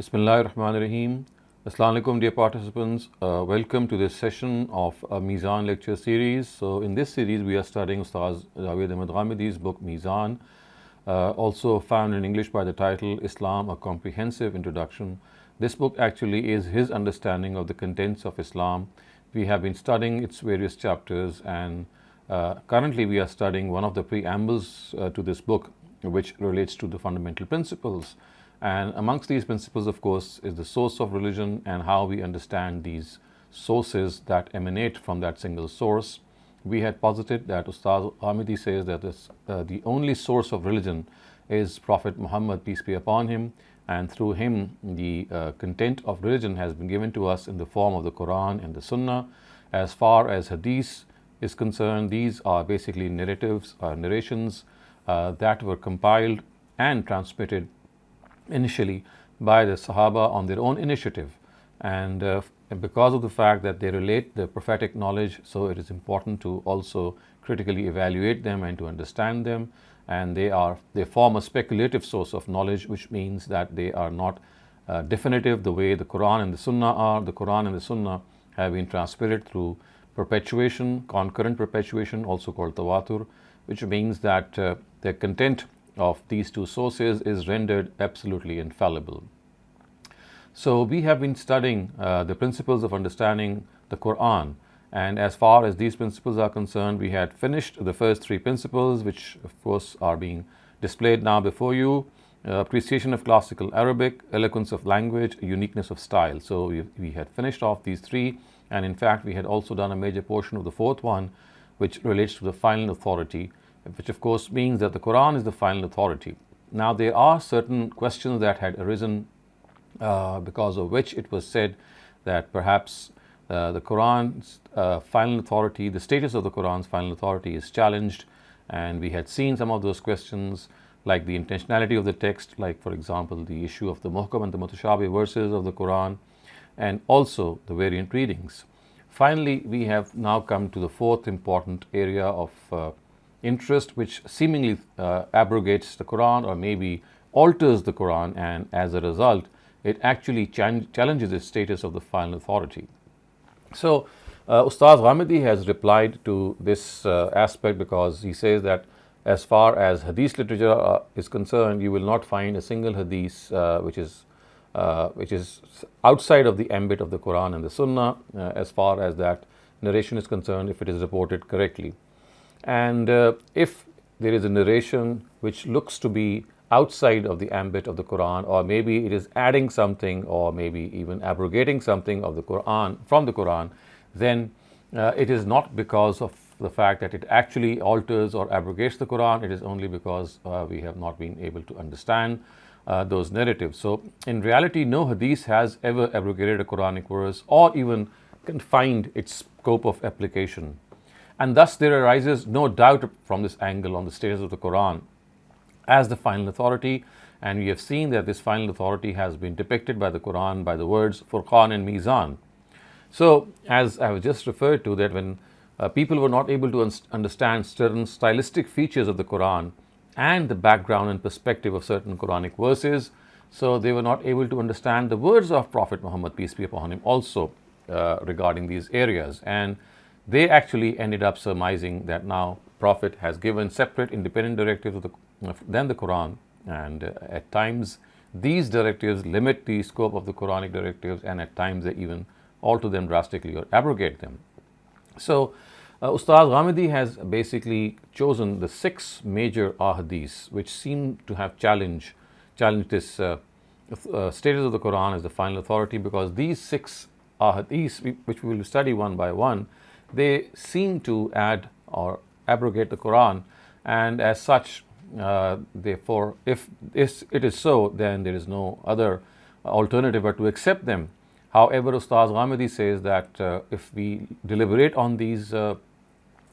Bismillahirrahmanirrahim. Assalamu alaikum, dear participants. Welcome to this session of a Meezan lecture series. So, in this series, we are studying Ustaz Javed Ghamidi's book Meezan, also found in English by the title Islam, a Comprehensive Introduction. This book actually is his understanding of the contents of Islam. We have been studying its various chapters, and currently we are studying one of the preambles to this book, which relates to the fundamental principles. And amongst these principles, of course, is the source of religion and how we understand these sources that emanate from that single source. We had posited that Ustaz Ghamidi says that the only source of religion is Prophet Muhammad, peace be upon him, and through him the content of religion has been given to us in the form of the Quran and the Sunnah. As far as Hadith is concerned, these are basically narratives or narrations that were compiled and transmitted initially by the Sahaba on their own initiative, and because of the fact that they relate the prophetic knowledge, so it is important to also critically evaluate them and to understand them. And they form a speculative source of knowledge, which means that they are not definitive the way the Quran and the Sunnah are. The Quran and the Sunnah have been transmitted through perpetuation, concurrent perpetuation, also called tawatur, which means that the content of these two sources is rendered absolutely infallible. So we have been studying the principles of understanding the Quran, and as far as these principles are concerned, we had finished the first three principles, which of course are being displayed now before you: appreciation of classical Arabic, eloquence of language, uniqueness of style. So we had finished off these three, and in fact we had also done a major portion of the fourth one, which relates to the final authority, which of course means that the Quran is the final authority. Now, there are certain questions that had arisen because of which it was said that perhaps the Quran's final authority, the status of the Quran's final authority is challenged, and we had seen some of those questions, like the intentionality of the text, like for example the issue of the muhkam and the mutashabih verses of the Quran, and also the variant readings. Finally, we have now come to the fourth important area of interest, which seemingly abrogates the Quran or maybe alters the Quran, and as a result it actually challenges the status of the final authority. So Ustaz Ghamidi has replied to this aspect, because he says that as far as Hadith literature is concerned, you will not find a single Hadith which is outside of the ambit of the Quran and the Sunnah, as far as that narration is concerned, if it is reported correctly. And if there is a narration which looks to be outside of the ambit of the Quran, or maybe it is adding something, or maybe even abrogating something of the Quran from the Quran, then it is not because of the fact that it actually alters or abrogates the Quran. It is only because we have not been able to understand those narratives. So in reality, no Hadith has ever abrogated a Quranic verse or even confined its scope of application. And thus there arises no doubt from this angle on the status of the Quran as the final authority, and we have seen that this final authority has been depicted by the Quran by the words Furqan and Meezan. So as I was just referred to, that when people were not able to understand certain stylistic features of the Quran and the background and perspective of certain Quranic verses, so they were not able to understand the words of Prophet Muhammad, peace be upon him, also regarding these areas. And they actually ended up surmising that now Prophet has given separate independent directives than the Quran, and at times these directives limit the scope of the Quranic directives, and at times they even alter them drastically or abrogate them. So Ustaz Ghamidi has basically chosen the six major ahadiths which seem to have challenged this status of the Quran as the final authority, because these six ahadiths, which we will study one by one, they seem to add or abrogate the Quran, and as such, therefore, if it is so, then there is no other alternative but to accept them. However, Ustaz Ghamidi says that if we deliberate on these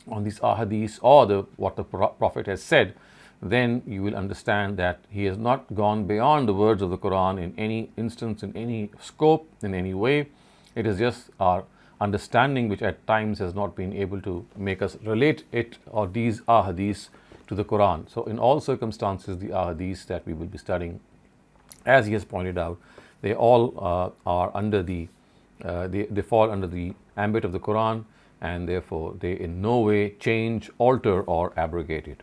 ahadiths or what the Prophet has said, then you will understand that he has not gone beyond the words of the Quran in any instance, in any scope, in any way. It is just our understanding which at times has not been able to make us relate it or these ahadiths to the Quran. So in all circumstances, the ahadiths that we will be studying, as he has pointed out, they all are under they fall under the ambit of the Quran, and therefore they in no way change, alter, or abrogate it.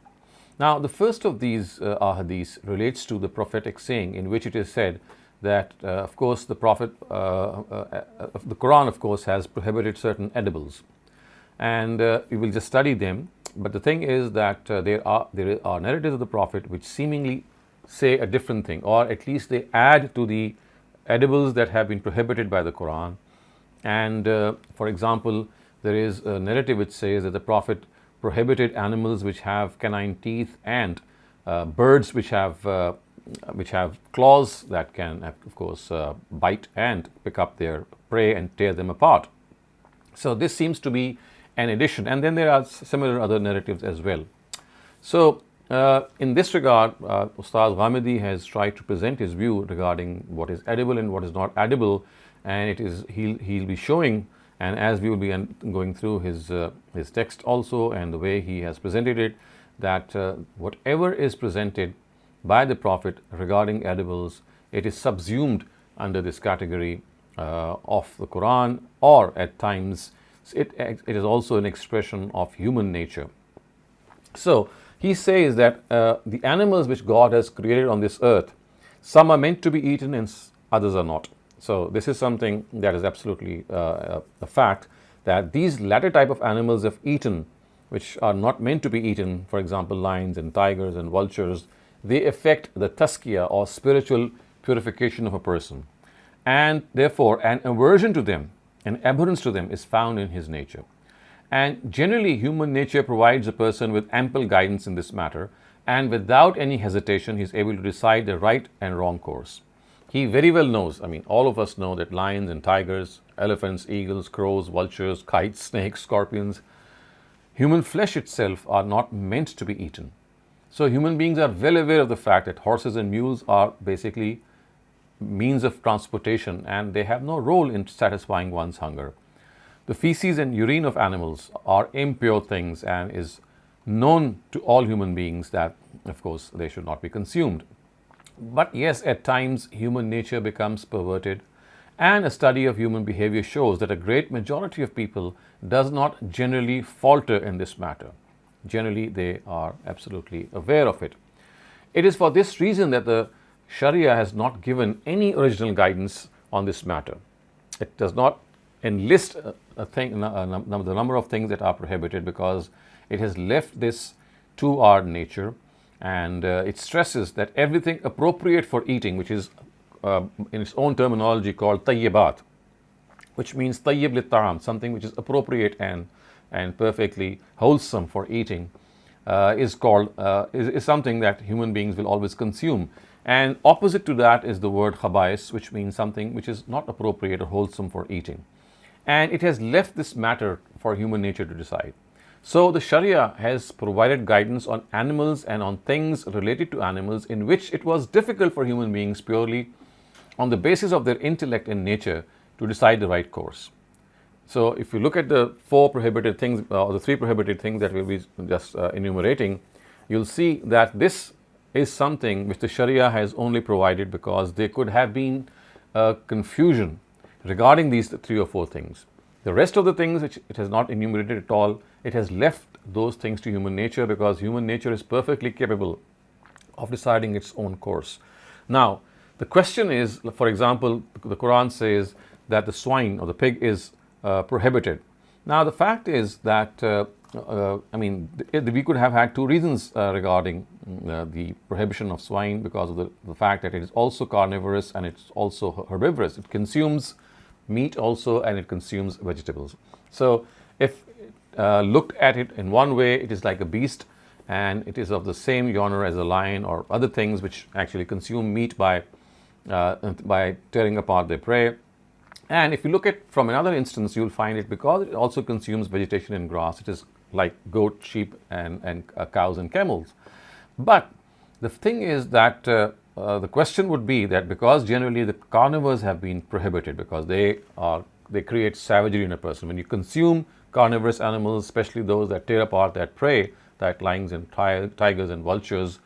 Now, the first of these ahadith relates to the prophetic saying in which it is said that, of course, the Prophet, the Quran, of course, has prohibited certain edibles, and we will just study them. But the thing is that there are narratives of the Prophet which seemingly say a different thing, or at least they add to the edibles that have been prohibited by the Quran. And for example, there is a narrative which says that the Prophet prohibited animals which have canine teeth, and birds which have claws that can, of course, bite and pick up their prey and tear them apart. So this seems to be an addition, and then there are similar other narratives as well. So in this regard, Ustaz Ghamidi has tried to present his view regarding what is edible and what is not edible, and it is he'll be showing, and as we will be going through his text also and the way he has presented it, that whatever is presented by the Prophet regarding edibles, it is subsumed under this category of the Quran, or at times it is also an expression of human nature. So he says that the animals which God has created on this earth, some are meant to be eaten and others are not. So this is something that is absolutely a fact, that these latter type of animals have eaten, which are not meant to be eaten, for example, lions and tigers and vultures, they affect the tazkiyah or spiritual purification of a person. And therefore, an aversion to them, an abhorrence to them is found in his nature. And generally, human nature provides a person with ample guidance in this matter, and without any hesitation, he is able to decide the right and wrong course. He very well knows, I mean, all of us know that lions and tigers, elephants, eagles, crows, vultures, kites, snakes, scorpions, human flesh itself are not meant to be eaten. So human beings are well aware of the fact that horses and mules are basically means of transportation, and they have no role in satisfying one's hunger. The feces and urine of animals are impure things, and is known to all human beings that, of course, they should not be consumed. But yes, at times human nature becomes perverted, and a study of human behavior shows that a great majority of people does not generally falter in this matter. Generally, they are absolutely aware of it. It is for this reason that the Sharia has not given any original guidance on this matter. It does not enlist the number of things that are prohibited, because it has left this to our nature, and it stresses that everything appropriate for eating, which is in its own terminology called tayyibat, which means tayyib lit-ta'am, something which is appropriate and perfectly wholesome for eating, is something that human beings will always consume. And opposite to that is the word khabais, which means something which is not appropriate or wholesome for eating. And it has left this matter for human nature to decide. So the Sharia has provided guidance on animals and on things related to animals, in which it was difficult for human beings purely on the basis of their intellect and nature to decide the right course. So if you look at the four prohibited things, or the three prohibited things that we'll be just enumerating, you'll see that this is something which the Sharia has only provided because there could have been confusion regarding these three or four things. The rest of the things which it has not enumerated at all, it has left those things to human nature, because human nature is perfectly capable of deciding its own course. Now, the question is, for example, the Quran says that the swine or the pig is prohibited. Now, the fact is that, we could have had two reasons regarding the prohibition of swine, because of the fact that it is also carnivorous and it's also herbivorous. It consumes meat also, and it consumes vegetables. So if looked at it in one way, it is like a beast, and it is of the same genre as a lion or other things which actually consume meat by tearing apart their prey. And if you look at from another instance, you'll find it because it also consumes vegetation and grass. It is like goat, sheep, and cows and camels. But the thing is that the question would be that because generally the carnivores have been prohibited because they create savagery in a person. When you consume carnivorous animals, especially those that tear apart that prey, like lions and tigers and vultures,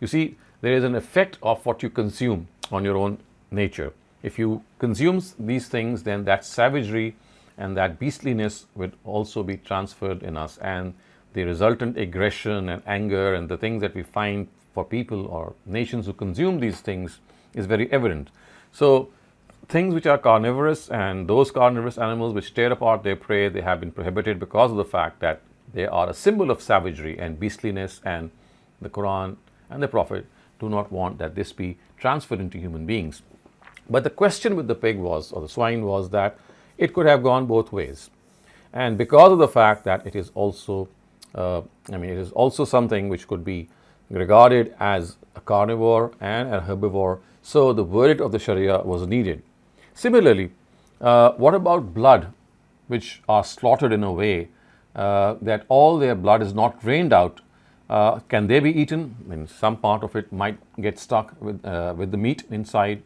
you see there is an effect of what you consume on your own nature. if you consume these things, then that savagery and that beastliness would also be transferred in us, and the resultant aggression and anger and the things that we find for people or nations who consume these things is very evident. So things which are carnivorous and those carnivorous animals which tear apart their prey, they have been prohibited because of the fact that they are a symbol of savagery and beastliness, and the Quran and the Prophet do not want that this be transferred into human beings. But the question with the pig was, or the swine was, that it could have gone both ways. And because of the fact that it is also, it is also something which could be regarded as a carnivore and a herbivore, so the verdict of the Sharia was needed. Similarly, what about blood, which are slaughtered in a way that all their blood is not drained out? Can they be eaten? I mean, some part of it might get stuck with the meat inside.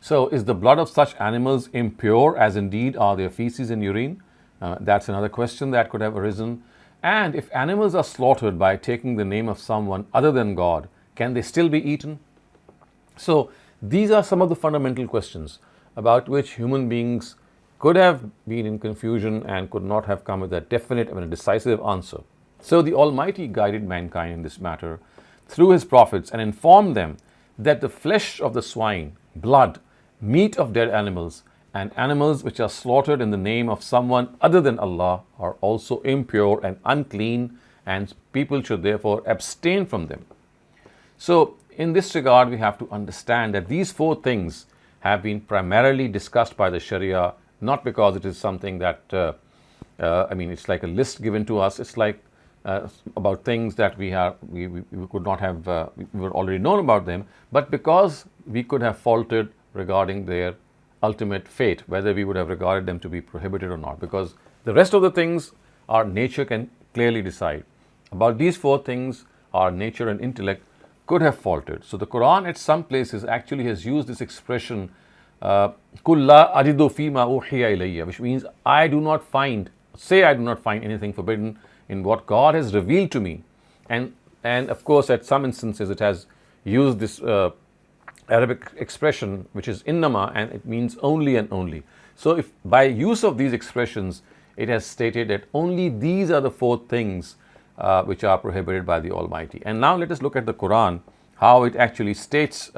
So is the blood of such animals impure, as indeed are their feces and urine? That's another question that could have arisen. And if animals are slaughtered by taking the name of someone other than God, can they still be eaten? So these are some of the fundamental questions about which human beings could have been in confusion and could not have come with a definite and a decisive answer. So the Almighty guided mankind in this matter through His prophets and informed them that the flesh of the swine, blood, meat of dead animals, and animals which are slaughtered in the name of someone other than Allah are also impure and unclean, and people should therefore abstain from them. So in this regard, we have to understand that these four things have been primarily discussed by the Sharia, not because it is something that, it's like a list given to us. It's like about things that we could not have, we were already known about them, but because we could have faltered regarding their ultimate fate, whether we would have regarded them to be prohibited or not, because the rest of the things our nature can clearly decide. About these four things, our nature and intellect could have faltered. So the Quran at some places actually has used this expression, "Kulla ajidu fima uhiya ilayya," which means I do not find anything forbidden in what God has revealed to me. And of course, at some instances, it has used this Arabic expression, which is innama, and it means only and only. So if by use of these expressions, it has stated that only these are the four things which are prohibited by the Almighty. And now let us look at the Quran, how it actually states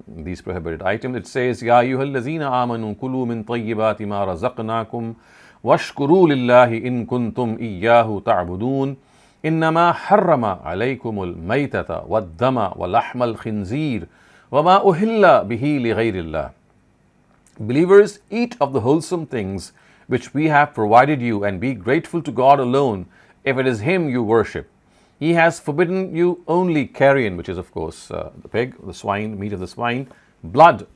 these prohibited items. It says, Ya ayyuhallazina amanu kulu min tayyibati ma razaqnakum washkuru lillahi in kuntum iyyahu ta'budun innama harrama alaykumul maytata wad dama wa lahmal khinzir wama uhilla bihi li ghayrillah. Believers, eat of the wholesome things which we have provided you, and be grateful to God alone if it is Him you worship. He has forbidden you only carrion, which is of course the pig, the swine, meat of the swine, blood,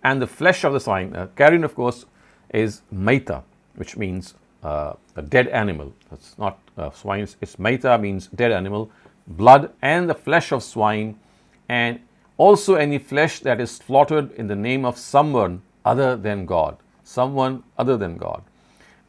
and the flesh of the swine. Carrion, of course, is maita, which means a dead animal. It's not swine, it's maita, means dead animal, blood, and the flesh of swine, and also any flesh that is slaughtered in the name of someone other than God. Someone other than God.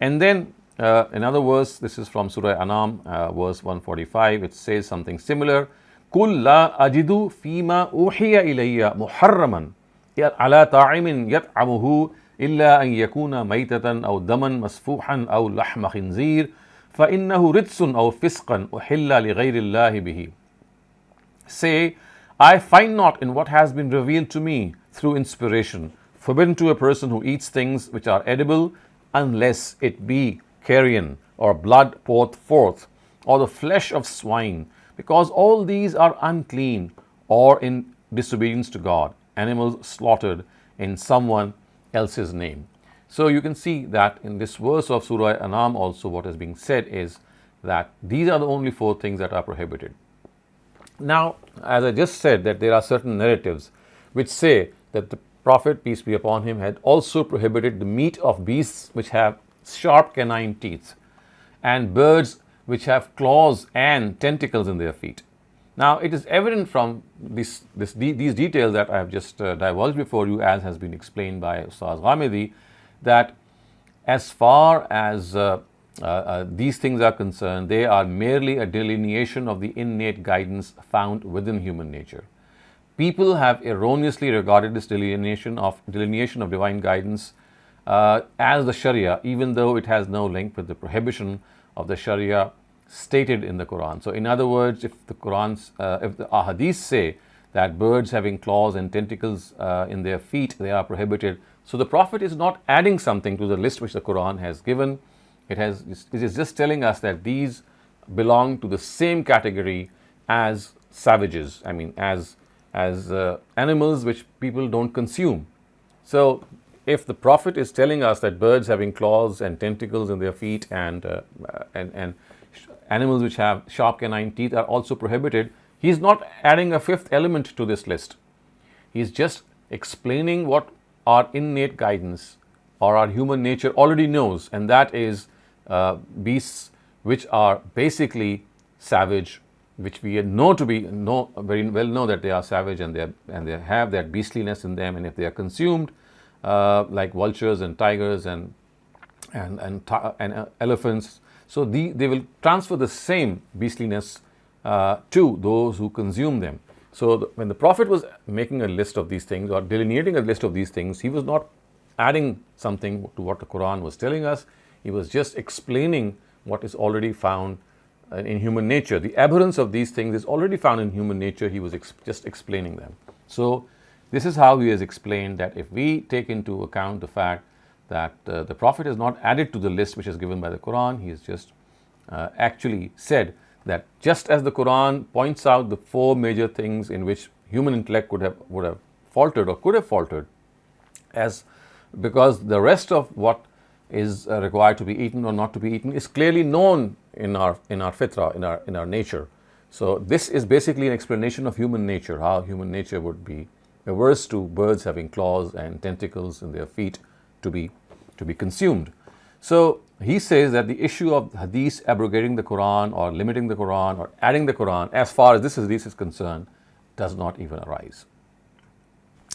And then another verse, this is from Surah Anam, verse 145, it says something similar. قُلْ لَا أَجِدُ فِي مَا أُوحِيَ إِلَيَّ مُحَرَّمًا عَلَى طَاعِمٍ يَطْعَمُهُ إِلَّا أَنْ يَكُونَ مَيْتَةً أَوْ دَمًا مَسْفُوحًا أَوْ لَحْمَ خِنْزِيرٍ فَإِنَّهُ رِجْسٌ أَوْ فِسْقًا أُحِلَّ لِغَيْرِ اللَّهِ بِهِ. Say, I find not in what has been revealed to me through inspiration forbidden to a person who eats things which are edible, unless it be carrion or blood poured forth, or the flesh of swine, because all these are unclean or in disobedience to God, animals slaughtered in someone else's name. So you can see that in this verse of Surah Anam also what is being said is that these are the only four things that are prohibited. Now, as I just said, that there are certain narratives which say that the Prophet, peace be upon him, had also prohibited the meat of beasts which have sharp canine teeth, and birds which have claws and tentacles in their feet. Now, it is evident from these details that I have just divulged before you, as has been explained by Ustaz Ghamidi, that as far as these things are concerned, they are merely a delineation of the innate guidance found within human nature. people have erroneously regarded this delineation of divine guidance as the Sharia, even though it has no link with the prohibition of the Sharia stated in the Quran. So in other words, if the ahadith say that birds having claws and tentacles in their feet, they are prohibited, so the Prophet is not adding something to the list which the Quran has given. It is just telling us that these belong to the same category as savages, I mean as animals which people don't consume. So if the Prophet is telling us that birds having claws and tentacles in their feet and animals which have sharp canine teeth are also prohibited, he is not adding a fifth element to this list. He is just explaining what our innate guidance or our human nature already knows, and that is beasts which are basically savage, which we very well know that they are savage, and they have that beastliness in them, and if they are consumed like vultures and tigers and elephants, so they will transfer the same beastliness to those who consume them. So when the Prophet was making a list of these things or delineating a list of these things, he was not adding something to what the Quran was telling us. He was just explaining what is already found in human nature. The abhorrence of these things is already found in human nature. He was just explaining them. So this is how he has explained that if we take into account the fact that the Prophet has not added to the list which is given by the Quran, he has just actually said that just as the Quran points out the four major things in which human intellect would have faltered or could have faltered, because the rest of what is required to be eaten or not to be eaten is clearly known in our fitra, in our nature. So this is basically an explanation of human nature, how human nature would be averse to birds having claws and tentacles in their feet to be consumed. So he says that the issue of hadith abrogating the Quran or limiting the Quran or adding the Quran, as far as this hadith is concerned, does not even arise.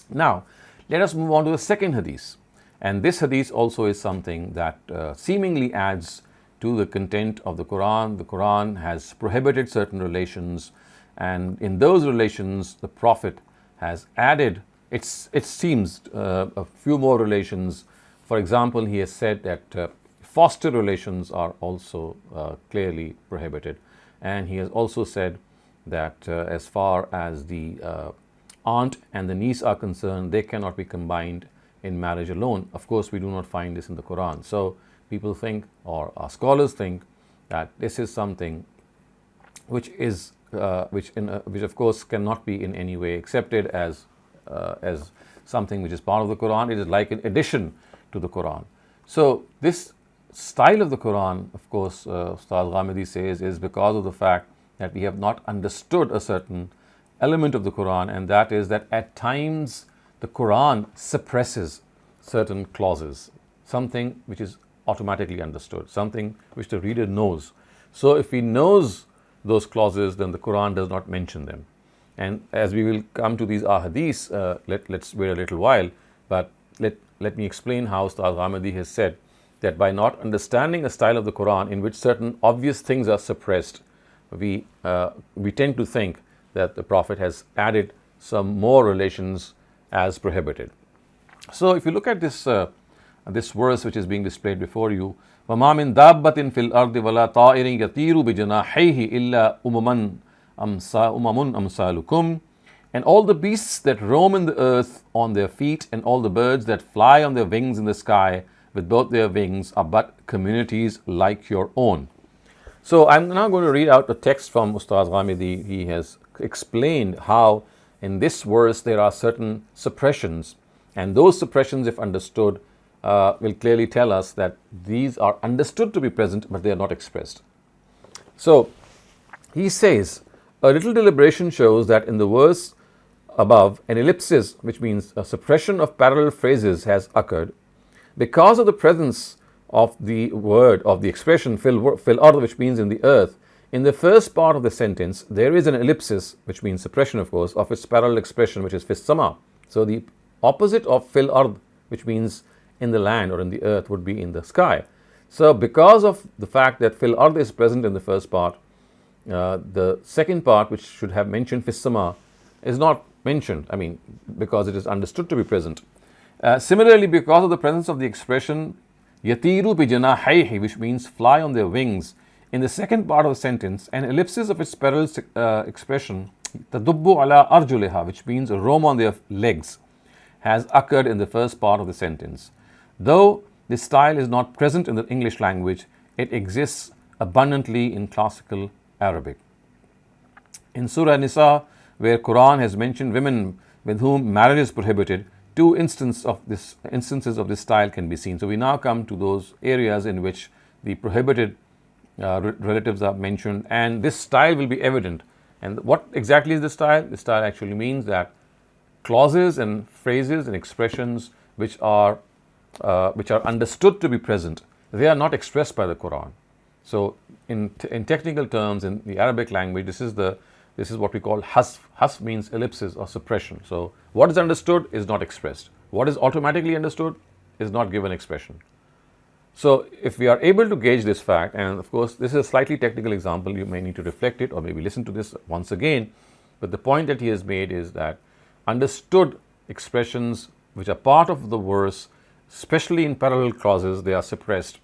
Now, let us move on to the second hadith. And this hadith also is something that seemingly adds to the content of the Quran. The Quran has prohibited certain relations, and in those relations, the Prophet has added, it seems, a few more relations. For example, he has said that foster relations are also clearly prohibited, and he has also said that as far as the aunt and the niece are concerned, they cannot be combined in marriage alone. Of course, we do not find this in the Quran. So people think, or our scholars think, that this is something which of course cannot be in any way accepted as something which is part of the Quran. It is like an addition to the Quran. So this style of the Quran, of course, Ustaz Ghamidi says, is because of the fact that we have not understood a certain element of the Quran, and that is that at times the Quran suppresses certain clauses, something which is automatically understood, something which the reader knows. So if he knows those clauses, then the Quran does not mention them. And as we will come to these ahadiths, let's wait a little while, but let me explain how Ustaz Ghamidi has said that by not understanding a style of the Quran in which certain obvious things are suppressed, we tend to think that the Prophet has added some more relations as prohibited. So if you look at this verse which is being displayed before you, وَمَا مِن دَابَّةٍ فِي الْأَرْضِ وَلَا طَائِرٍ يَطِيرُ بِجَنَاحَيْهِ إِلَّا أُمَمٌ أَمْثَالُكُمْ, and all the beasts that roam in the earth on their feet, and all the birds that fly on their wings in the sky with both their wings, are but communities like your own. So I'm now going to read out the text from Ustaz Ghamidi. He has explained how in this verse there are certain suppressions, and those suppressions, if understood, will clearly tell us that these are understood to be present, but they are not expressed. So he says, a little deliberation shows that in the verse above, an ellipsis, which means a suppression of parallel phrases, has occurred because of the presence of the word, of the expression fil ard, which means in the earth. In the first part of the sentence, there is an ellipsis, which means suppression, of course, of its parallel expression, which is fis sama. So the opposite of fil ard, which means in the land or in the earth, would be in the sky. So because of the fact that fil ard is present in the first part, the second part, which should have mentioned fis sama, is not mentioned, because it is understood to be present. Similarly, because of the presence of the expression yatiru bi janahayhi, which means fly on their wings, in the second part of the sentence, an ellipsis of its parallel expression tadubbu ala arjuliha, which means roam on their legs, has occurred in the first part of the sentence. Though this style is not present in the English language, it exists abundantly in classical Arabic. In Surah Nisa, where Quran has mentioned women with whom marriage is prohibited, two instances of this style can be seen. So we now come to those areas in which the prohibited relatives are mentioned, and this style will be evident. And what exactly is the style? The style actually means that clauses and phrases and expressions which are understood to be present, they are not expressed by the Quran. So in technical terms, in the Arabic language, this is what we call hasf. Hasf means ellipsis or suppression. So what is understood is not expressed. What is automatically understood is not given expression. So if we are able to gauge this fact, and of course this is a slightly technical example, you may need to reflect it or maybe listen to this once again, but the point that he has made is that understood expressions which are part of the verse, especially in parallel clauses, they are suppressed,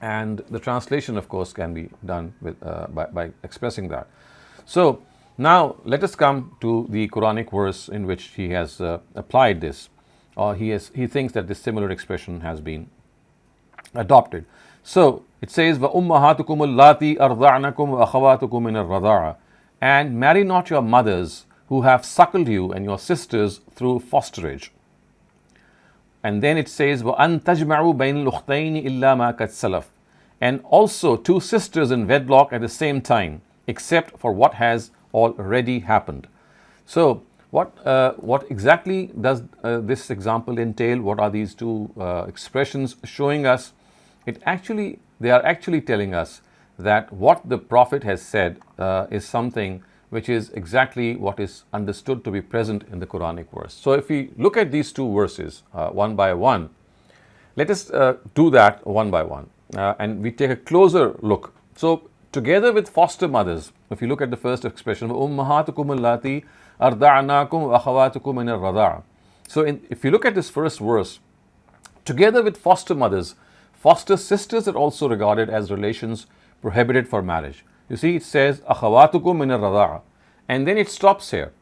and the translation of course can be done with by expressing that. So now let us come to the Quranic verse in which he has applied this, or he thinks that this similar expression has been adopted. So it says, وَأُمَّهَاتُكُمُ اللَّاتِي أَرْضَعْنَكُمْ وَأَخَوَاتُكُم مِّنَ الرَّضَاعَةِ, and marry not your mothers who have suckled you and your sisters through fosterage. And then it says, وَأَن تَجْمَعُوا بَيْنَ الْأُخْتَيْنِ إِلَّا مَا قَدْ سَلَفَ, and also two sisters in wedlock at the same time, except for what has already happened. So what exactly does this example entail? What are these two expressions showing us? They are actually telling us that what the Prophet has said is something which is exactly what is understood to be present in the Quranic verse. So if we look at these two verses one by one, let us do that one by one, and we take a closer look. So together with foster mothers, if you look at the first expression, ummahatukum allati arda'nakum wa akhawatukum min ar-radha'. So if you look at this first verse, together with foster mothers, foster sisters are also regarded as relations prohibited for marriage. You see, it says akhawatukum min ar-radha', and then it stops here.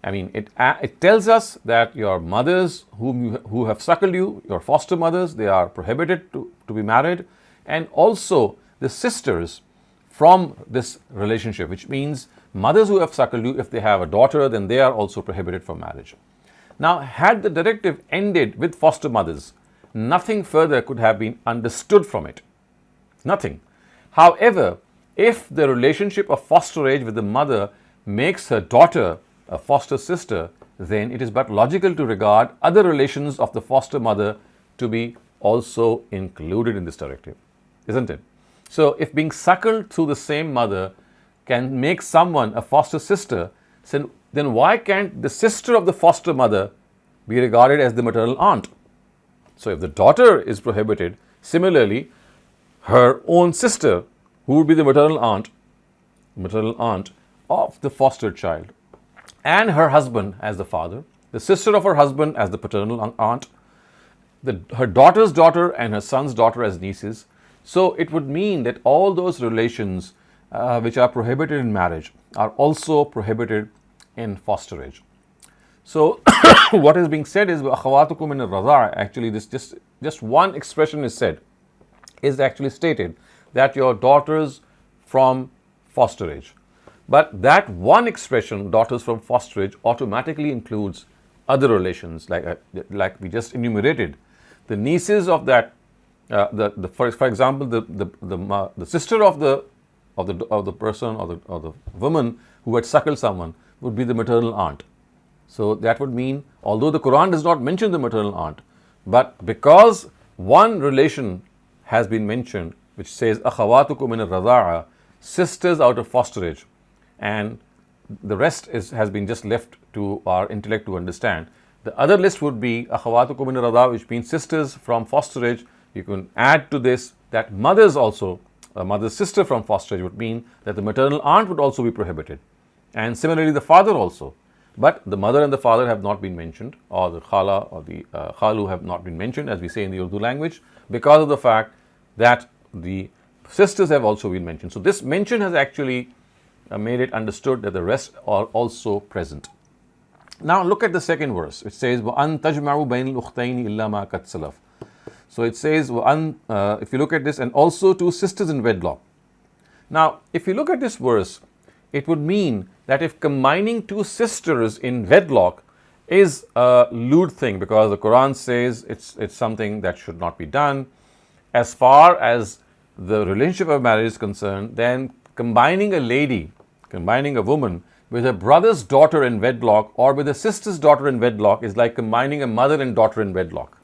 It tells us that your mothers who have suckled you, your foster mothers, they are prohibited to be married, and also the sisters from this relationship, which means mothers who have suckled you, if they have a daughter, then they are also prohibited from marriage. Now, had the directive ended with foster mothers, nothing further could have been understood from it. Nothing. However, if the relationship of fosterage with the mother makes her daughter a foster sister, then it is but logical to regard other relations of the foster mother to be also included in this directive, isn't it? So if being suckled through the same mother can make someone a foster sister, then why can't the sister of the foster mother be regarded as the maternal aunt? So if the daughter is prohibited, similarly, her own sister, who would be the maternal aunt of the fostered child, and her husband as the father, the sister of her husband as the paternal aunt, her daughter's daughter and her son's daughter as nieces. So it would mean that all those relations which are prohibited in marriage are also prohibited in fosterage. So what is being said is akhawatukum min ar-radha'. Actually, this just one expression is said, is actually stated that your daughters from fosterage. But that one expression, daughters from fosterage, automatically includes other relations, like we just enumerated. The nieces of that, for example, the sister of the person or the woman who had suckled someone would be the maternal aunt. So that would mean, although the Quran does not mention the maternal aunt, but because one relation has been mentioned, which says akhawatukum min ar-radha'a, sisters out of fosterage, and the rest has been just left to our intellect to understand. The other list would be akhawatukum min ar-radha'a, which means sisters from fosterage. You can add to this that mothers also, a mother's sister from fosterage would mean that the maternal aunt would also be prohibited, and similarly the father also. But the mother and the father have not been mentioned, or the khala or the khalu have not been mentioned, as we say in the Urdu language, because of the fact that the sisters have also been mentioned. So this mention has actually made it understood that the rest are also present. Now look at the second verse. It says, وَأَن تَجْمَعُوا بَيْنَ الْأُخْتَيْنِ إِلَّا مَا قَدْ سَلَفَ. So it says, if you look at this, and also two sisters in wedlock. Now, if you look at this verse, it would mean that if combining two sisters in wedlock is a lewd thing, because the Quran says it's something that should not be done. As far as the relationship of marriage is concerned, then combining a woman with a brother's daughter in wedlock or with a sister's daughter in wedlock is like combining a mother and daughter in wedlock.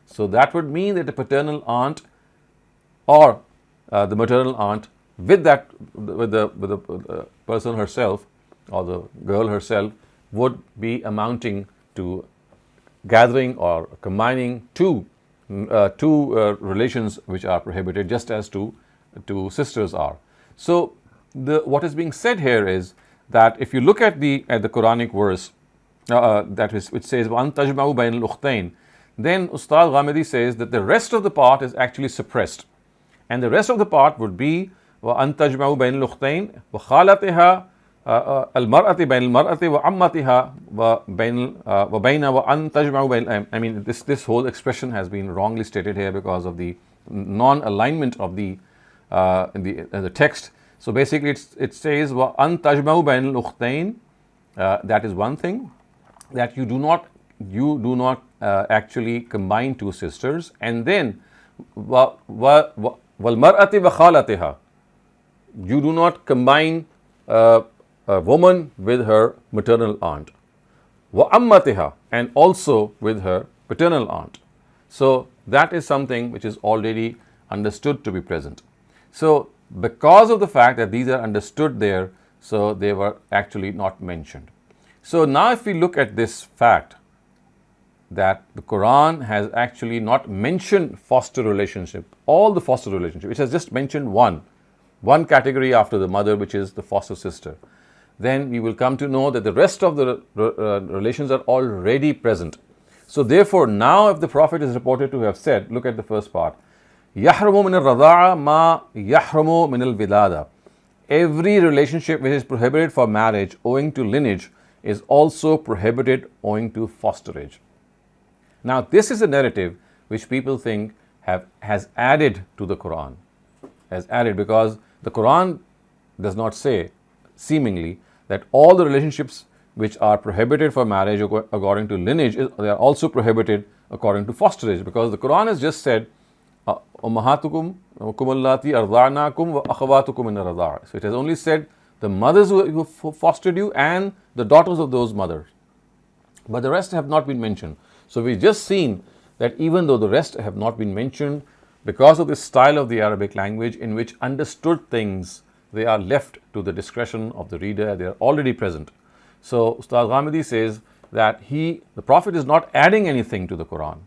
So that would mean that the paternal aunt or the maternal aunt with the person herself or the girl herself would be amounting to gathering or combining two relations which are prohibited, just as two sisters are. So what is being said here is that if you look at the Quranic verse which says وَأَن تَجْمَعُوا بَيْنَ الْأُخْتَيْنِ, then Ustad Ghamidi says that the rest of the part is actually suppressed, and the rest of the part would be وَأَن تَجْمَعُوا بَيْنَ الْأُخْتَيْنِ وَخَالَتِهَا الْمَرْأَةِ بَيْنَ الْمَرْأَةِ وَعَمَّتِهَا وَبَيْنَ وَأَن تَجْمَعُوا بَيْنَ. I mean, this whole expression has been wrongly stated here because of the non-alignment of the text. So basically it says وَأَن تَجْمَعُوا بَيْنَ الْأُخْتَيْنِ. That is one thing, that you do not actually combine two sisters, and then وَالْمَرْأَةِ وَخَالَتِهَا, you do not combine a woman with her maternal aunt, وَأَمَّتِهَا, and also with her paternal aunt. So that is something which is already understood to be present. So because of the fact that these are understood there, so they were actually not mentioned. So now if we look at this fact that the Quran has actually not mentioned foster relationship, all the foster relationship, it has just mentioned one category after the mother, which is the foster sister, then we will come to know that the rest of the relations are already present. So therefore, now if the Prophet is reported to have said, look at the first part, يَحْرُمُ مِنَ الرَّضَاعَ مَا يَحْرُمُ مِنَ الْوِلَادَةِ. Every relationship which is prohibited for marriage owing to lineage is also prohibited owing to fosterage. Now this is a narrative which people think has added to the Quran, has added, because the Quran does not say, seemingly, that all the relationships which are prohibited for marriage according to lineage, they are also prohibited according to fosterage, because the Quran has just said ummahatukum allati arda'nakum wa akhawatukum min ar-radha'a. So it has only said the mothers who fostered you and the daughters of those mothers, but the rest have not been mentioned. So we've just seen that even though the rest have not been mentioned, because of the style of the Arabic language in which understood things, they are left to the discretion of the reader, they are already present. So Ustad Ghamidi says that the Prophet is not adding anything to the Quran.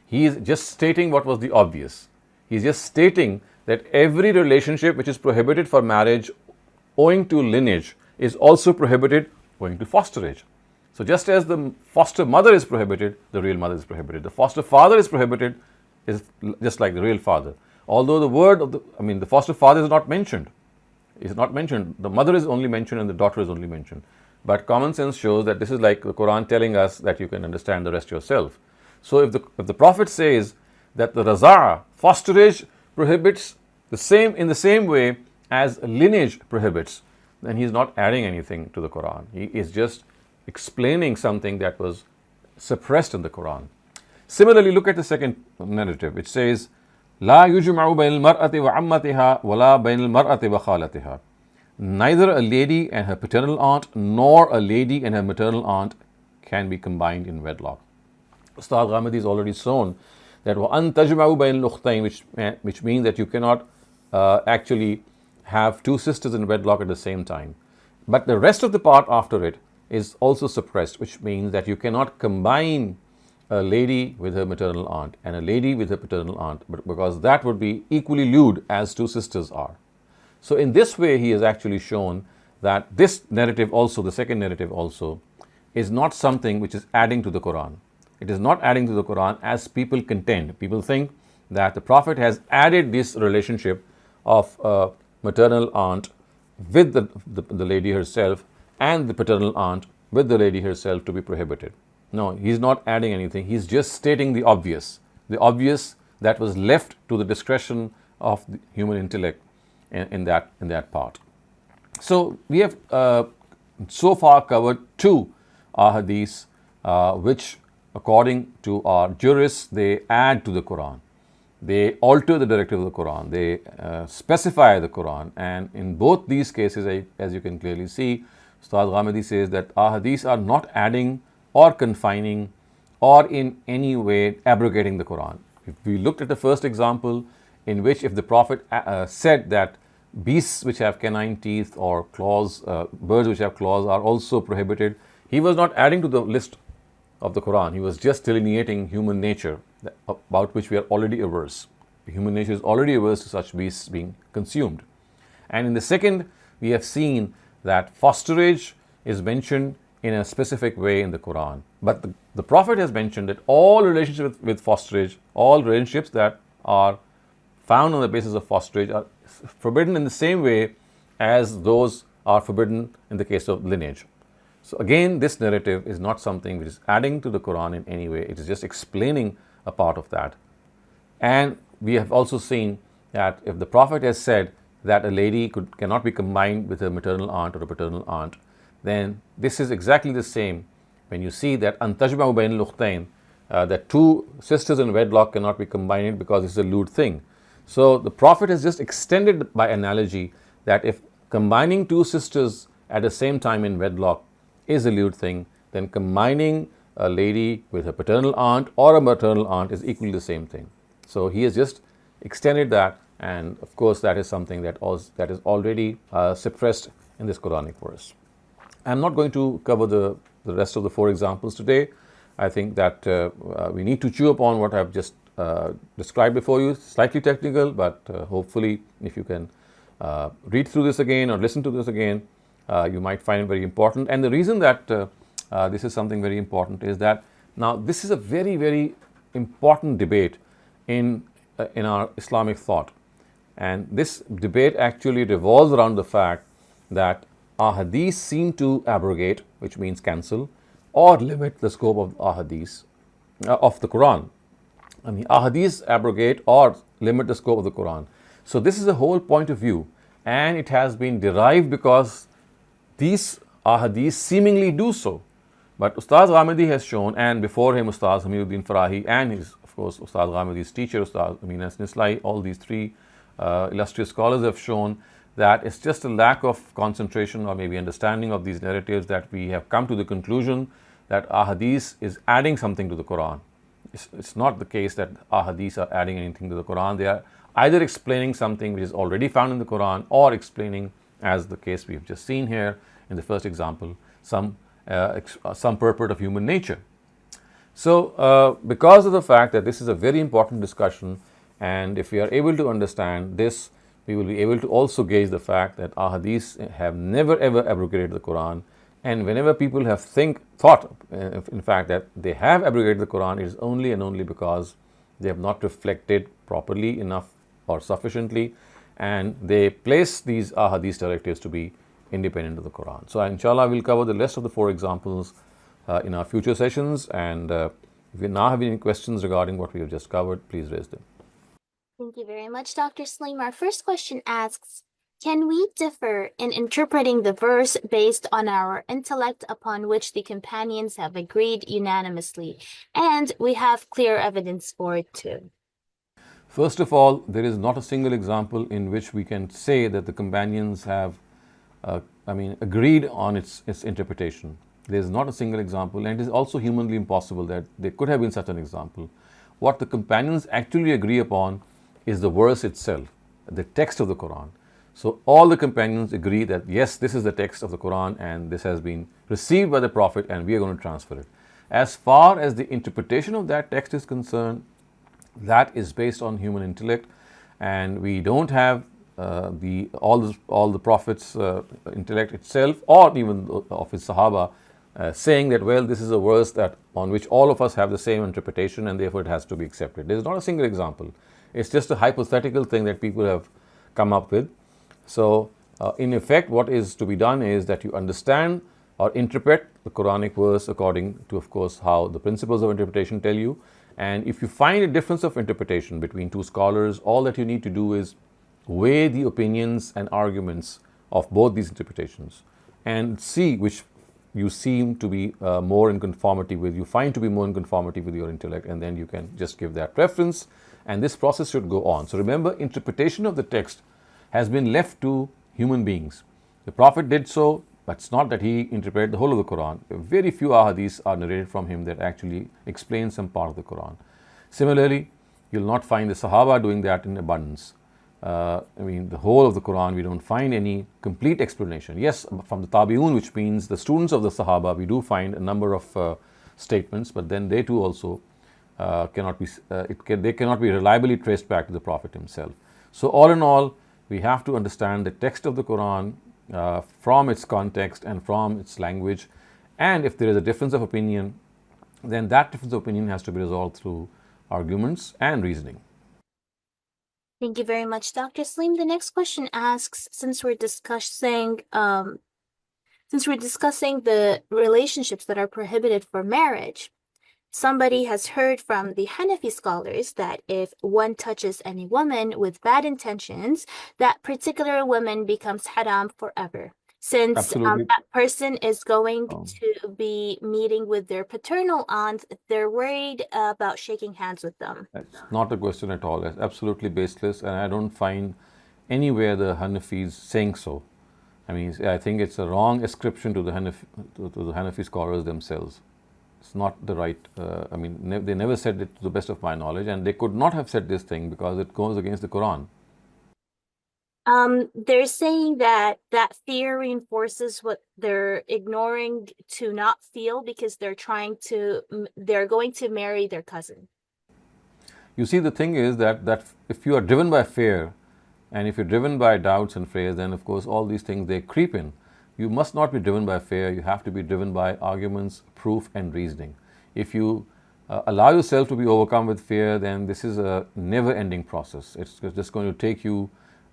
He is just stating what was the obvious. He is just stating that every relationship which is prohibited for marriage owing to lineage is also prohibited owing to fosterage. So just as the foster mother is prohibited, the real mother is prohibited. The foster father is prohibited, is just like the real father. Although the word of the foster father is not mentioned. It's not mentioned. The mother is only mentioned and the daughter is only mentioned. But common sense shows that this is like the Quran telling us that you can understand the rest yourself. So if the Prophet says that the raza'a, fosterage, prohibits in the same way as lineage prohibits, then he is not adding anything to the Quran. He is just explaining something that was suppressed in the Quran. Similarly, look at the second narrative. It says, لا يجمع بين المرأة وعمتها ولا بين المرأة وخالتها. Neither a lady and her paternal aunt nor a lady and her maternal aunt can be combined in wedlock. Ustad Ghamidi has already shown that وَأَن تَجْمَعُوا بَيْنَ الْأُخْتَيْنِ, which means that you cannot actually have two sisters in wedlock at the same time. But the rest of the part after it is also suppressed, which means that you cannot combine a lady with her maternal aunt and a lady with her paternal aunt, because that would be equally lewd as two sisters are. So in this way, he has actually shown that this narrative also, the second narrative also, is not something which is adding to the Quran. It is not adding to the Quran as people contend. People think that the Prophet has added this relationship of a maternal aunt with the lady herself and the paternal aunt with the lady herself to be prohibited. No, he's not adding anything. He's just stating the obvious that was left to the discretion of the human intellect in that part. So we have so far covered two ahadith which, according to our jurists, they add to the Quran. They alter the directive of the Quran. They specify the Quran. And in both these cases, as you can clearly see, Ustad Ghamidi says that ahadith are not adding or confining or in any way abrogating the Quran. If we looked at the first example, in which if the Prophet said that beasts which have canine teeth or claws, birds which have claws are also prohibited, he was not adding to the list of the Quran. He was just delineating human nature, about which we are already averse. Human nature is already averse to such beasts being consumed. And in the second, we have seen that fosterage is mentioned in a specific way in the Quran. But the Prophet has mentioned that all relationships with fosterage, all relationships that are found on the basis of fosterage are forbidden in the same way as those are forbidden in the case of lineage. So again, this narrative is not something which is adding to the Quran in any way. It is just explaining a part of that. And we have also seen that if the Prophet has said that a lady cannot be combined with a maternal aunt or a paternal aunt, then this is exactly the same when you see that antajma'u bayn al-ukhtayn, that two sisters in wedlock cannot be combined because it's a lewd thing. So the Prophet has just extended by analogy that if combining two sisters at the same time in wedlock is a lewd thing, then combining a lady with a paternal aunt or a maternal aunt is equally the same thing. So he has just extended that, and of course that is something that is already suppressed in this Quranic verse. I'm not going to cover the rest of the four examples today. I think that we need to chew upon what I've just described before you. Slightly technical, but hopefully if you can read through this again or listen to this again, you might find it very important. And the reason that this is something very important is that now this is a very, very important debate in our Islamic thought. And this debate actually revolves around the fact that ahadith seem to abrogate, which means cancel, or limit the scope of ahadith of the Quran. I mean, ahadith abrogate or limit the scope of the Quran. So this is a whole point of view, and it has been derived because these ahadith seemingly do so. But Ustad Ghamidi has shown, and before him Ustad Hamiduddin Farahi, and his, of course, Ustad Ghamidi's teacher, Ustad Amin Nislai, all these three illustrious scholars have shown that it's just a lack of concentration or maybe understanding of these narratives that we have come to the conclusion that ahadith is adding something to the Quran. It's not the case that ahadith are adding anything to the Quran. They are either explaining something which is already found in the Quran, or explaining, as the case we've just seen here in the first example, some purport of human nature. So because of the fact that this is a very important discussion, and if we are able to understand this, we will be able to also gauge the fact that ahadith have never ever abrogated the Quran. And whenever people have thought, in fact, that they have abrogated the Quran, it is only and only because they have not reflected properly enough or sufficiently, and they place these ahadith directives to be independent of the Quran. So inshallah, we'll cover the rest of the four examples in our future sessions. And if you now have any questions regarding what we have just covered, please raise them. Thank you very much, Dr. Saleem. Our first question asks, can we differ in interpreting the verse based on our intellect upon which the companions have agreed unanimously? And we have clear evidence for it too. First of all, there is not a single example in which we can say that the companions have agreed on its interpretation. There is not a single example, and it is also humanly impossible that there could have been such an example. What the companions actually agree upon is the verse itself, the text of the Quran. So all the companions agree that yes, this is the text of the Quran and this has been received by the Prophet and we are going to transfer it. As far as the interpretation of that text is concerned, that is based on human intellect, and we don't have all the Prophet's intellect itself, or even of his Sahaba, saying that, well, this is a verse that on which all of us have the same interpretation and therefore it has to be accepted. There's not a single example. It's just a hypothetical thing that people have come up with. So, in effect, what is to be done is that you understand or interpret the Quranic verse according to, of course, how the principles of interpretation tell you. And if you find a difference of interpretation between two scholars, all that you need to do is weigh the opinions and arguments of both these interpretations and see which you seem to be more in conformity with, you find to be more in conformity with your intellect, and then you can just give that preference, and this process should go on. So remember, interpretation of the text has been left to human beings. The Prophet did so, but it's not that he interpreted the whole of the Quran. Very few ahadiths are narrated from him that actually explain some part of the Quran. Similarly, you'll not find the Sahaba doing that in abundance. The whole of the Quran, we don't find any complete explanation. Yes, from the Tabi'un, which means the students of the Sahaba, we do find a number of statements, but then they too also cannot be reliably traced back to the Prophet himself. So all in all, we have to understand the text of the Quran from its context and from its language, and if there is a difference of opinion, then that difference of opinion has to be resolved through arguments and reasoning. Thank you very much, Dr. Saleem. The next question asks, since we're discussing the relationships that are prohibited for marriage, somebody has heard from the Hanafi scholars that if one touches any woman with bad intentions, that particular woman becomes haram forever. Since that person is going to be meeting with their paternal aunt, they're worried about shaking hands with them. It's not a question at all. It's absolutely baseless, and I don't find anywhere the Hanafis saying so. I think it's a wrong ascription to the Hanafi scholars themselves. It's not the right, they never said it to the best of my knowledge, and they could not have said this thing because it goes against the Quran. They're saying that fear reinforces what they're ignoring to not feel because they're going to marry their cousin. You see, the thing is that if you are driven by fear and if you're driven by doubts and fears, then of course all these things, they creep in. You must not be driven by fear. You have to be driven by arguments, proof, and reasoning. If you allow yourself to be overcome with fear, then this is a never-ending process. It's just going to take you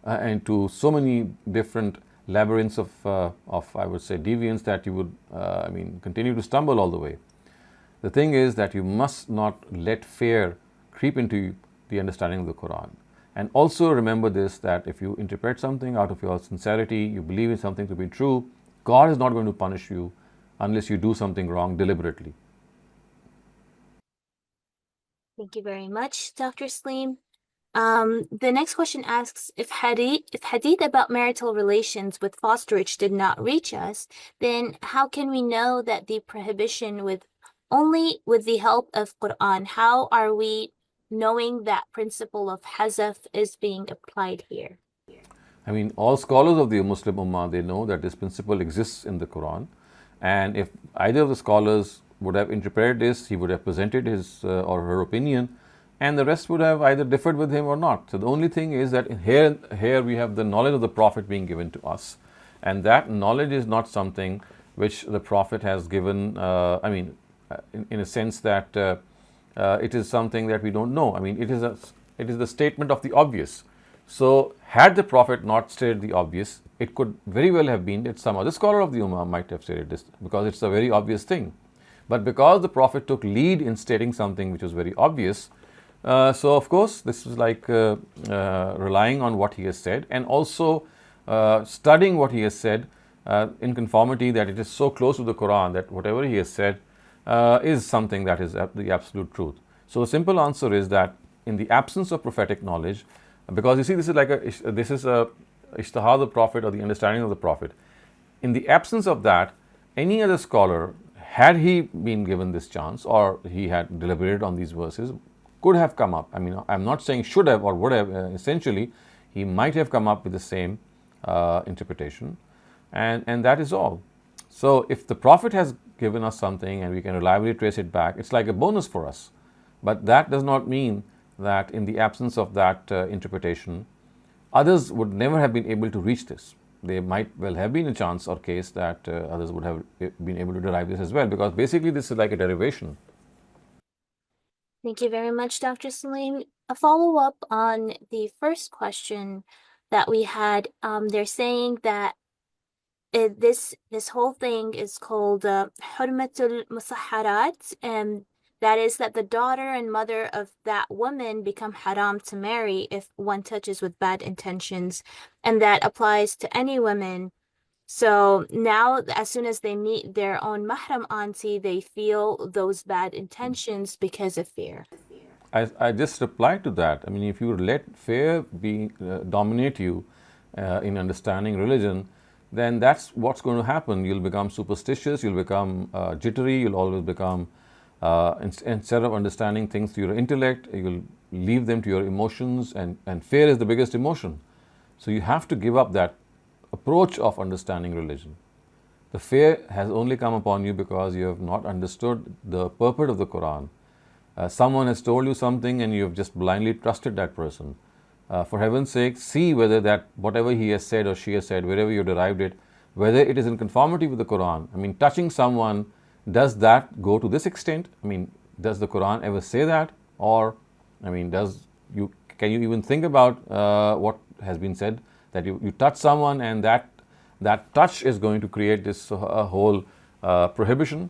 into so many different labyrinths of I would say deviance that you would continue to stumble all the way. The thing is that you must not let fear creep into the understanding of the Quran. And also remember this, that if you interpret something out of your sincerity, you believe in something to be true, God is not going to punish you unless you do something wrong deliberately. Thank you very much, Dr. Saleem. The next question asks, if hadith about marital relations with fosterage did not reach us, then how can we know that the prohibition only with the help of Quran? How are we knowing that principle of hazaf is being applied here? All scholars of the Muslim Ummah, they know that this principle exists in the Quran, and if either of the scholars would have interpreted this, he would have presented his or her opinion, and the rest would have either differed with him or not. So the only thing is that here we have the knowledge of the Prophet being given to us, and that knowledge is not something which the Prophet has given, in a sense that it is something that we don't know. It is the statement of the obvious. So had the Prophet not stated the obvious, it could very well have been that some other scholar of the Ummah might have stated this, because it's a very obvious thing. But because the Prophet took lead in stating something which was very obvious, so of course this is like relying on what he has said, and also studying what he has said in conformity that it is so close to the Quran that whatever he has said is something that is the absolute truth. So the simple answer is that in the absence of prophetic knowledge, because you see, this is a ishtihad of the Prophet, or the understanding of the Prophet. In the absence of that, any other scholar, had he been given this chance or he had deliberated on these verses, could have come up. I'm not saying should have or would have. Essentially, he might have come up with the same interpretation, and that is all. So if the Prophet has given us something and we can reliably trace it back, it's like a bonus for us. But that does not mean that in the absence of that interpretation, others would never have been able to reach this. there might well have been a chance or case that others would have been able to derive this as well, because basically this is like a derivation. Thank you very much, Dr. Saleem. A follow-up on the first question that we had, they're saying that this whole thing is called Hurmatul Musaharat, and that is that the daughter and mother of that woman become haram to marry if one touches with bad intentions, and that applies to any women. So now, as soon as they meet their own mahram auntie, they feel those bad intentions because of fear. I just replied to that. I mean, if you let fear dominate you in understanding religion, then that's what's going to happen. You'll become superstitious, you'll become jittery, you'll always become, instead of understanding things through your intellect, you'll leave them to your emotions, and fear is the biggest emotion. So you have to give up that approach of understanding religion. The fear has only come upon you because you have not understood the purport of the Quran. Someone has told you something and you have just blindly trusted that person. For heaven's sake, see whether that whatever he has said or she has said, wherever you derived it, whether it is in conformity with the Quran. I mean, touching someone, does that go to this extent? I mean, does the Quran ever say that? Or, I mean, can you even think about what has been said, that you touch someone and that touch is going to create this whole prohibition?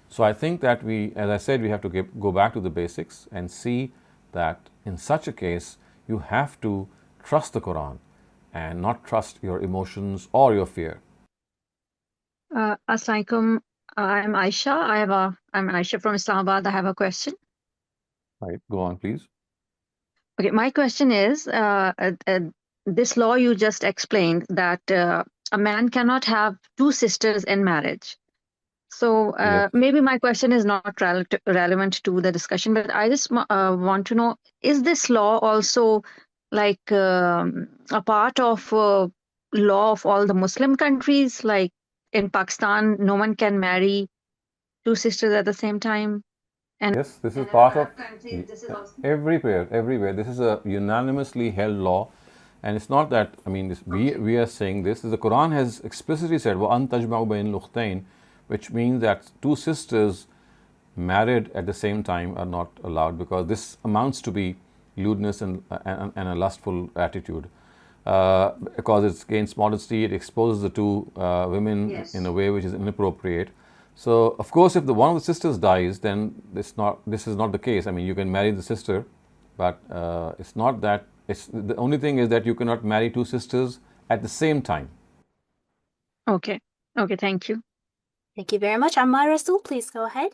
So I think that as I said, we have to go back to the basics and see that in such a case, you have to trust the Quran and not trust your emotions or your fear. Assalamualaikum. I'm Aisha. I'm Aisha from Islamabad. I have a question. Right, go on, please. Okay, my question is, this law you just explained that a man cannot have two sisters in marriage. So Yes. maybe my question is not relevant to the discussion, but I just want to know, is this law also like a part of law of all the Muslim countries? Like in Pakistan, no one can marry two sisters at the same time? And Yes, this is part of everywhere. This is a unanimously held law. And it's not that, I mean, we are saying this. The Quran has explicitly said, وَأَن تَجْمَعُ بَيْنَ الْأُخْتَيْنِ, which means that two sisters married at the same time are not allowed, because this amounts to be lewdness and a lustful attitude. Because it's against modesty, it exposes the two women in a way which is inappropriate. So, of course, if one of the sisters dies, then this is not the case. I mean, you can marry the sister, but it's not that. The only thing is that you cannot marry two sisters at the same time. Okay, thank you. Thank you very much. Ammar Rasul, please go ahead.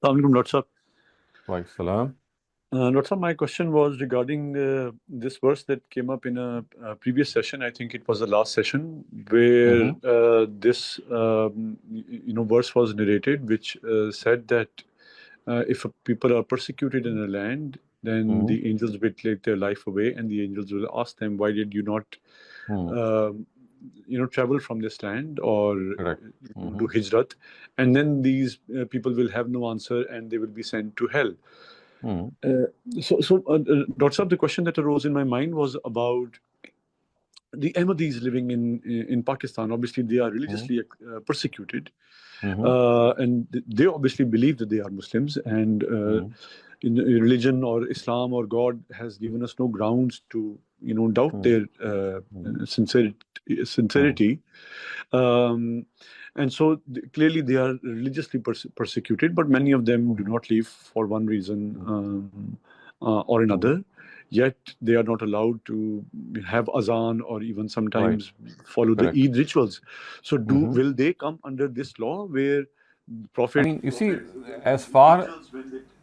Assalamualaikum, Dr. Sahab. Wa alaikum salam. Dr. Sahab, my question was regarding this verse that came up in a previous session. I think it was the last session where this verse was narrated, which said that if people are persecuted in a land, then the angels will take their life away, and the angels will ask them, why did you not travel from this land or do hijrat? And then these people will have no answer and they will be sent to hell. So Dr. Saab, the question that arose in my mind was about the Ahmadis living in Pakistan. Obviously, they are religiously persecuted, and they obviously believe that they are Muslims, and in religion or Islam or God has given us no grounds to doubt their sincerity. And so clearly they are religiously persecuted, but many of them do not leave for one reason or another. Yet they are not allowed to have azan or even sometimes follow the Eid rituals. So will they come under this law where Prophet... I mean, you see,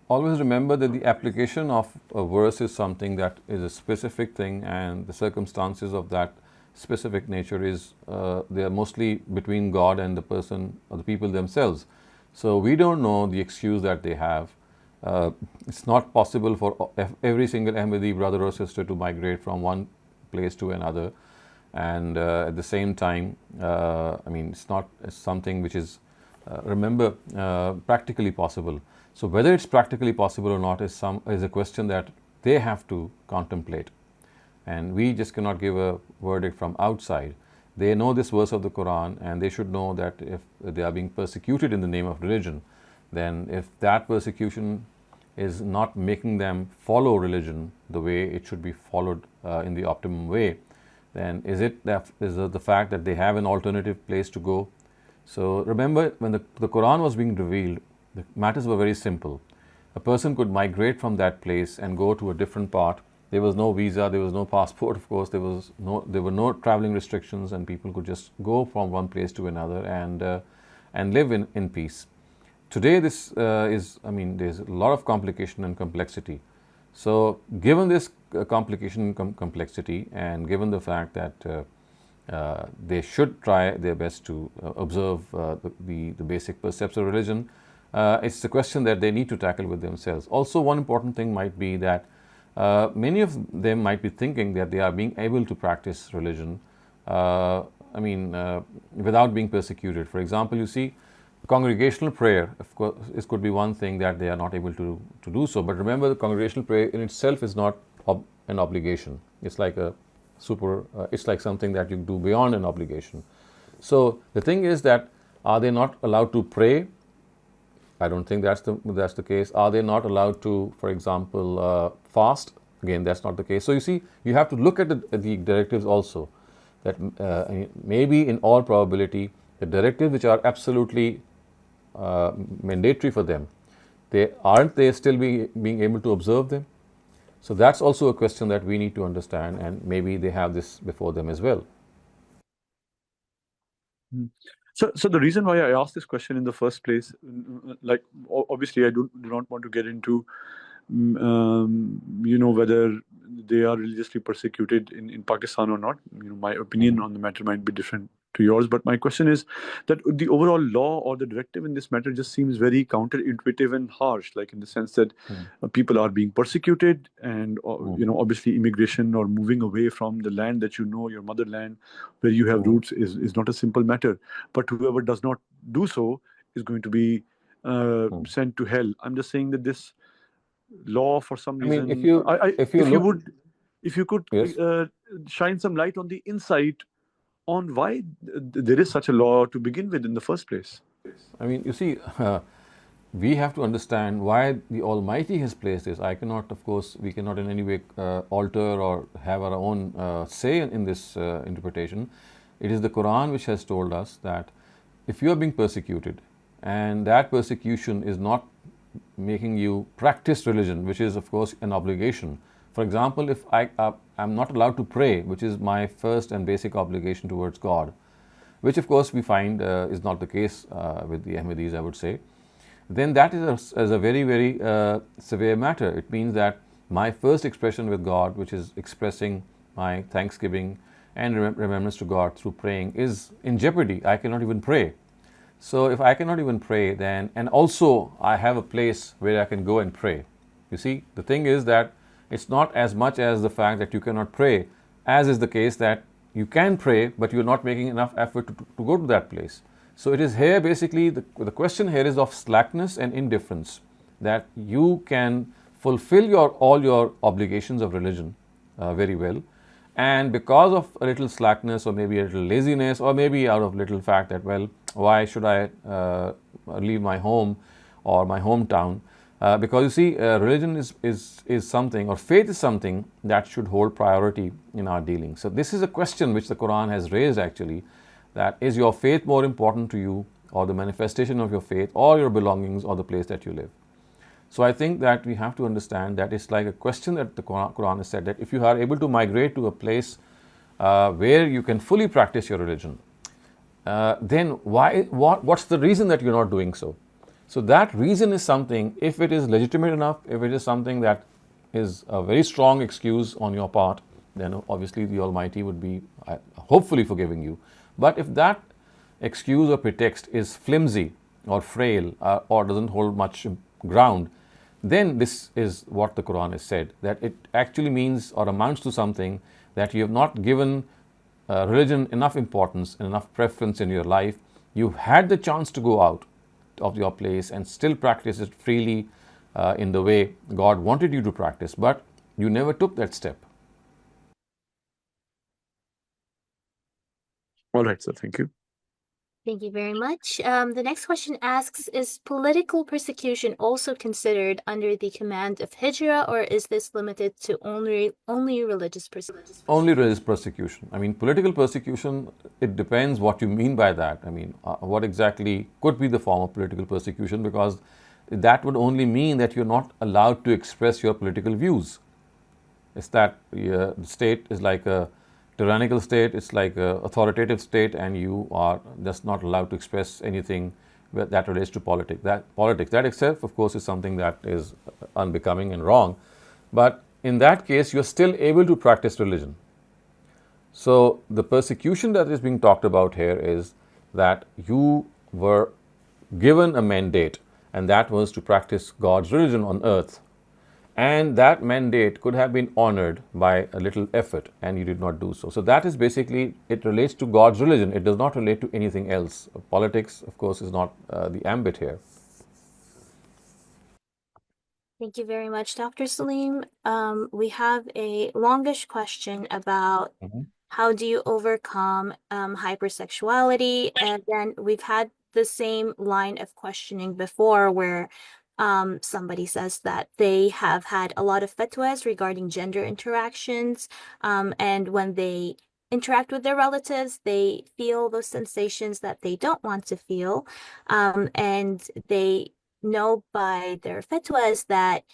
always remember that the application of a verse is something that is a specific thing, and the circumstances of that specific nature is they are mostly between God and the person or the people themselves. So we don't know the excuse that they have. It's not possible for every single Ahmadi brother or sister to migrate from one place to another, and at the same time, I mean, it's something which is practically possible. So whether it's practically possible or not is a question that they have to contemplate. and we just cannot give a verdict from outside. They know this verse of the Quran, and they should know that if they are being persecuted in the name of religion, then if that persecution is not making them follow religion the way it should be followed in the optimum way, then is it the fact that they have an alternative place to go? So remember, when the Quran was being revealed, the matters were very simple. A person could migrate from that place and go to a different part. There was no visa, there was no passport, of course, there were no traveling restrictions, and people could just go from one place to another and live in peace. Today, this there's a lot of complication and complexity. So, given this complication and complexity, and given the fact that they should try their best to observe the basic precepts of religion, it's a question that they need to tackle with themselves. Also, one important thing might be that many of them might be thinking that they are being able to practice religion, without being persecuted. For example, you see, congregational prayer, of course, it could be one thing that they are not able to do so. But remember, the congregational prayer in itself is not an obligation. It's like it's like something that you do beyond an obligation. So the thing is that, are they not allowed to pray? I don't think that's the case. Are they not allowed to, for example, fast? Again, that's not the case. So you see, you have to look at the directives also. That maybe in all probability, the directives which are absolutely mandatory for them, aren't they still being able to observe them? So that's also a question that we need to understand, and maybe they have this before them as well. So the reason why I asked this question in the first place, like obviously I do not want to get into whether they are religiously persecuted in Pakistan or not. My opinion on the matter might be different to yours, but my question is that the overall law or the directive in this matter just seems very counterintuitive and harsh, like in the sense that people are being persecuted, and obviously immigration or moving away from the land that your motherland, where you have roots, is not a simple matter. But whoever does not do so is going to be sent to hell. I'm just saying that this law, for some reason, if you could Yes. shine some light on the insight on why there is such a law to begin with in the first place. You see, we have to understand why the Almighty has placed this. We cannot in any way alter or have our own say in this interpretation. It is the Quran which has told us that if you are being persecuted, and that persecution is not making you practice religion, which is of course an obligation. For example, if I'm not allowed to pray, which is my first and basic obligation towards God, which of course we find is not the case with the Ahmadis, I would say, then that is a very, very severe matter. It means that my first expression with God, which is expressing my thanksgiving and remembrance to God through praying, is in jeopardy. I cannot even pray. So if I cannot even pray, then, and also I have a place where I can go and pray. You see, the thing is that it's not as much as the fact that you cannot pray, as is the case that you can pray, but you're not making enough effort to go to that place. So it is here basically, the question here is of slackness and indifference, that you can fulfill all your obligations of religion very well, and because of a little slackness or maybe a little laziness, or maybe out of little fact that, well, why should I leave my home or my hometown? Because you see, religion is something, or faith is something that should hold priority in our dealings. So this is a question which the Quran has raised actually, that is your faith more important to you, or the manifestation of your faith, or your belongings, or the place that you live? So I think that we have to understand that it's like a question that the Quran has said, that if you are able to migrate to a place where you can fully practice your religion, then what's the reason that you're not doing so? So that reason is something, if it is legitimate enough, if it is something that is a very strong excuse on your part, then obviously the Almighty would be hopefully forgiving you. But if that excuse or pretext is flimsy or frail or doesn't hold much ground, then this is what the Quran has said, that it actually means or amounts to something that you have not given religion enough importance and enough preference in your life. You've had the chance to go out of your place and still practice it freely in the way God wanted you to practice, but you never took that step. All right, sir. Thank you. Thank you very much. The next question asks, is political persecution also considered under the command of Hijrah, or is this limited to only religious persecution? Only religious persecution. I mean, political persecution, it depends what you mean by that. I mean, what exactly could be the form of political persecution, because that would only mean that you're not allowed to express your political views. It's that the state is like a tyrannical state, it's like an authoritative state, and you are just not allowed to express anything that relates to politics. That itself, of course, is something that is unbecoming and wrong. But in that case, you're still able to practice religion. So the persecution that is being talked about here is that you were given a mandate, and that was to practice God's religion on earth. And that mandate could have been honored by a little effort, and you did not do so. So that is basically, it relates to God's religion. It does not relate to anything else. Politics, of course, is not the ambit here. Thank you very much, Dr. Saleem. We have a longish question about how do you overcome hypersexuality? And then we've had the same line of questioning before where somebody says that they have had a lot of fatwas regarding gender interactions, and when they interact with their relatives, they feel those sensations that they don't want to feel, and they know by their fatwas that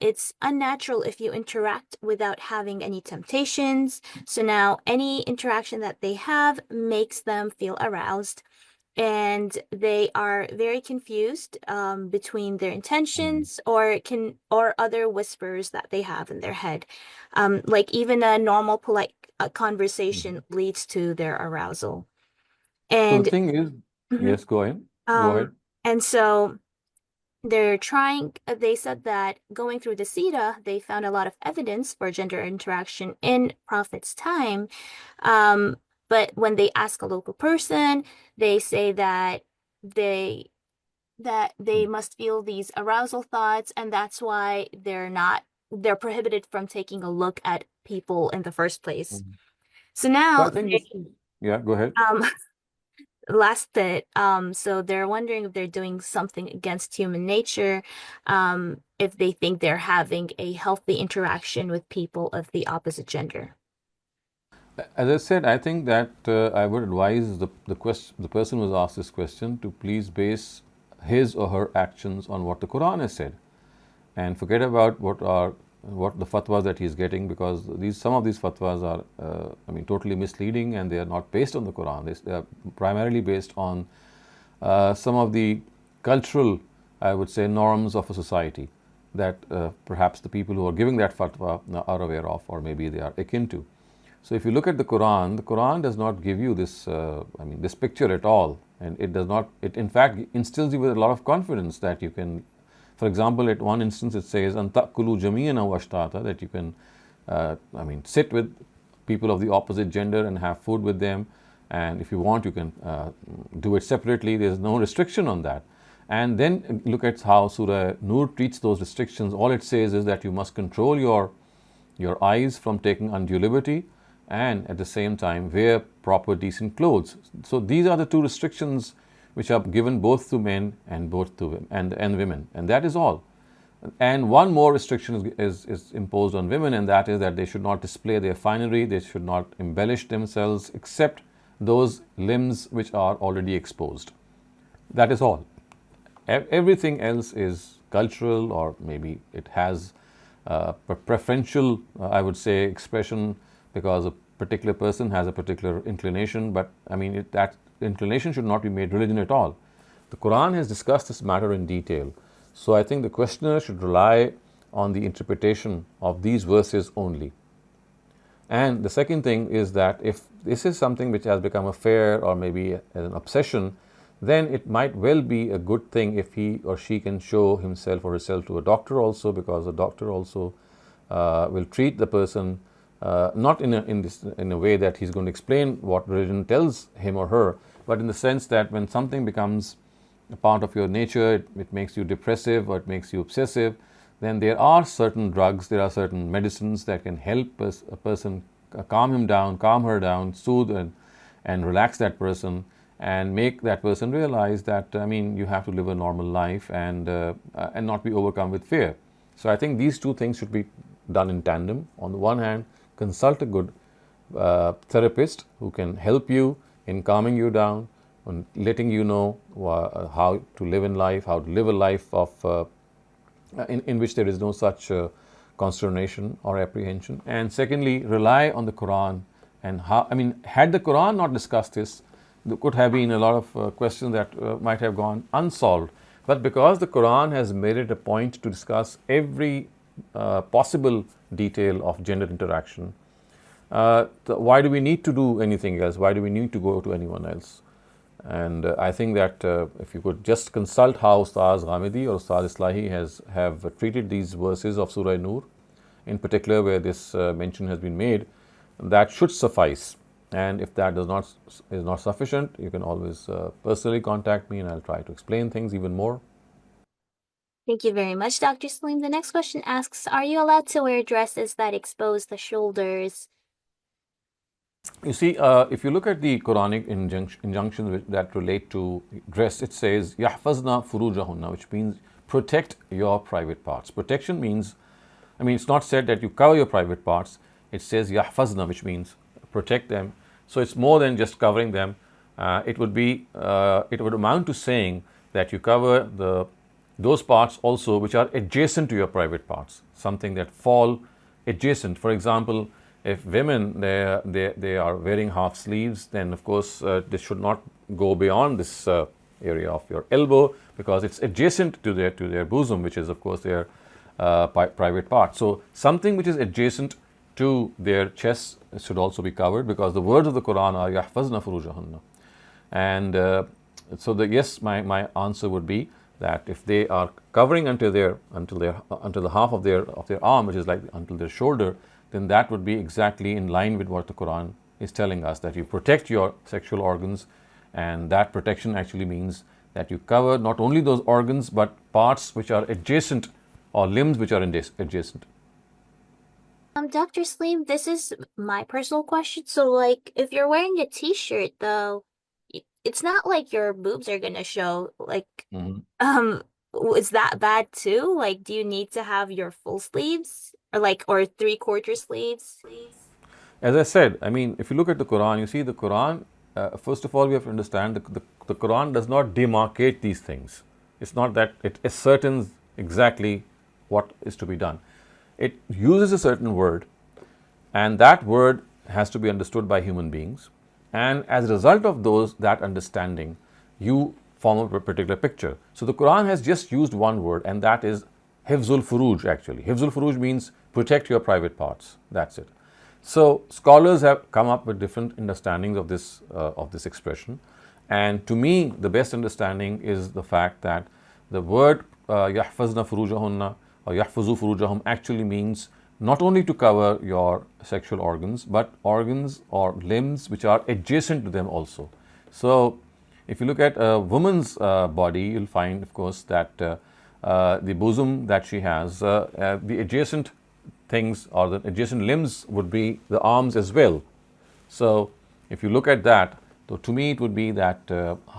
it's unnatural if you interact without having any temptations. So now any interaction that they have makes them feel aroused, and they are very confused between their intentions or other whispers that they have in their head. Like even a normal polite conversation leads to their arousal. So And the thing is, yes, go ahead. Go ahead. and so they're trying, they said that going through the Sira, they found a lot of evidence for gender interaction in Prophet's time. But when they ask a local person, they say that they must feel these arousal thoughts, and that's why they're prohibited from taking a look at people in the first place. So So now I think yeah, go ahead. last bit, so they're wondering if they're doing something against human nature, if they think they're having a healthy interaction with people of the opposite gender. As I said, I think that I would advise the person who has asked this question to please base his or her actions on what the Quran has said, and forget about what the fatwas that he's getting, because some of these fatwas are totally misleading, and they are not based on the Quran. They are primarily based on some of the cultural, I would say, norms of a society that perhaps the people who are giving that fatwa are aware of, or maybe they are akin to. So if you look at the Quran does not give you this this picture at all, and it does not. It in fact instills you with a lot of confidence that you can. For example, at one instance it says "An ta'kulu jami'an aw ashtata," that you can sit with people of the opposite gender and have food with them, and if you want you can do it separately. There is no restriction on that. And then look at how Surah Nur treats those restrictions. All it says is that you must control your eyes from taking undue liberty, and at the same time wear proper decent clothes. So these are the two restrictions which are given both to men and both to women, and that is all. And one more restriction is imposed on women, and that is that they should not display their finery, they should not embellish themselves except those limbs which are already exposed. That is all. Everything else is cultural, or maybe it has preferential, I would say, expression, because a particular person has a particular inclination, but that inclination should not be made religion at all. The Quran has discussed this matter in detail, so I think the questioner should rely on the interpretation of these verses only. And the second thing is that if this is something which has become a fear or maybe an obsession, then it might well be a good thing if he or she can show himself or herself to a doctor also, because a doctor also will treat the person not in a way that he's going to explain what religion tells him or her, but in the sense that when something becomes a part of your nature, it makes you depressive or it makes you obsessive, then there are certain drugs, there are certain medicines that can help a person calm him down, calm her down, soothe and relax that person and make that person realize that, you have to live a normal life and not be overcome with fear. So I think these two things should be done in tandem. On the one hand, consult a good therapist who can help you in calming you down, on letting you know how to live in life, how to live a life of in which there is no such consternation or apprehension. And secondly, rely on the Quran. And had the Quran not discussed this, there could have been a lot of questions that might have gone unsolved. But because the Quran has made it a point to discuss every possible detail of gender interaction, why do we need to do anything else? Why do we need to go to anyone else? And I think that if you could just consult how Ustaz Ghamidi or Ustaz Islahi have treated these verses of Surah Nur, in particular where this mention has been made, that should suffice. And if that is not sufficient, you can always personally contact me and I'll try to explain things even more. Thank you very much, Dr. Saleem. The next question asks, are you allowed to wear dresses that expose the shoulders? You see, if you look at the Quranic injunctions that relate to dress, it says, يَحْفَظْنَا فُرُوجَهُنَّ, which means protect your private parts. Protection means, it's not said that you cover your private parts. It says يَحْفَظْنَا, which means protect them. So it's more than just covering them. It would amount to saying that you cover those parts also which are adjacent to your private parts, something that fall adjacent. For example, if women they are wearing half sleeves, then of course this should not go beyond this area of your elbow, because it's adjacent to their bosom, which is of course their private part. So something which is adjacent to their chest should also be covered, because the words of the Quran are يَحْفَظْنَ فُرُوجَهُنَّ. And so my answer would be that if they are covering until the half of their arm, which is like until their shoulder, then that would be exactly in line with what the Quran is telling us, that you protect your sexual organs, and that protection actually means that you cover not only those organs but parts which are adjacent or limbs which are adjacent. Dr. Saleem, this is my personal question. So, like, if you're wearing a t-shirt, though, it's not like your boobs are gonna show. Like, is that bad too? Like, do you need to have your full sleeves or 3/4 sleeves? As I said, if you look at the Quran, you see the Quran, first of all, we have to understand the Quran does not demarcate these things. It's not that it ascertains exactly what is to be done. It uses a certain word, and that word has to be understood by human beings. And as a result of that understanding, you form a particular picture. So the Quran has just used one word, and that is Hifzul Furuj actually. Hifzul Furuj means protect your private parts. That's it. So scholars have come up with different understandings of this expression. And to me, the best understanding is the fact that the word يَحْفَظْنَ فُرُوجَهُنَّ or يَحْفَظُوا فُرُوجَهُمْ actually means not only to cover your sexual organs, but organs or limbs which are adjacent to them also. So if you look at a woman's body, you'll find, of course, that the bosom that she has, the adjacent things or the adjacent limbs would be the arms as well. So if you look at that, so to me it would be that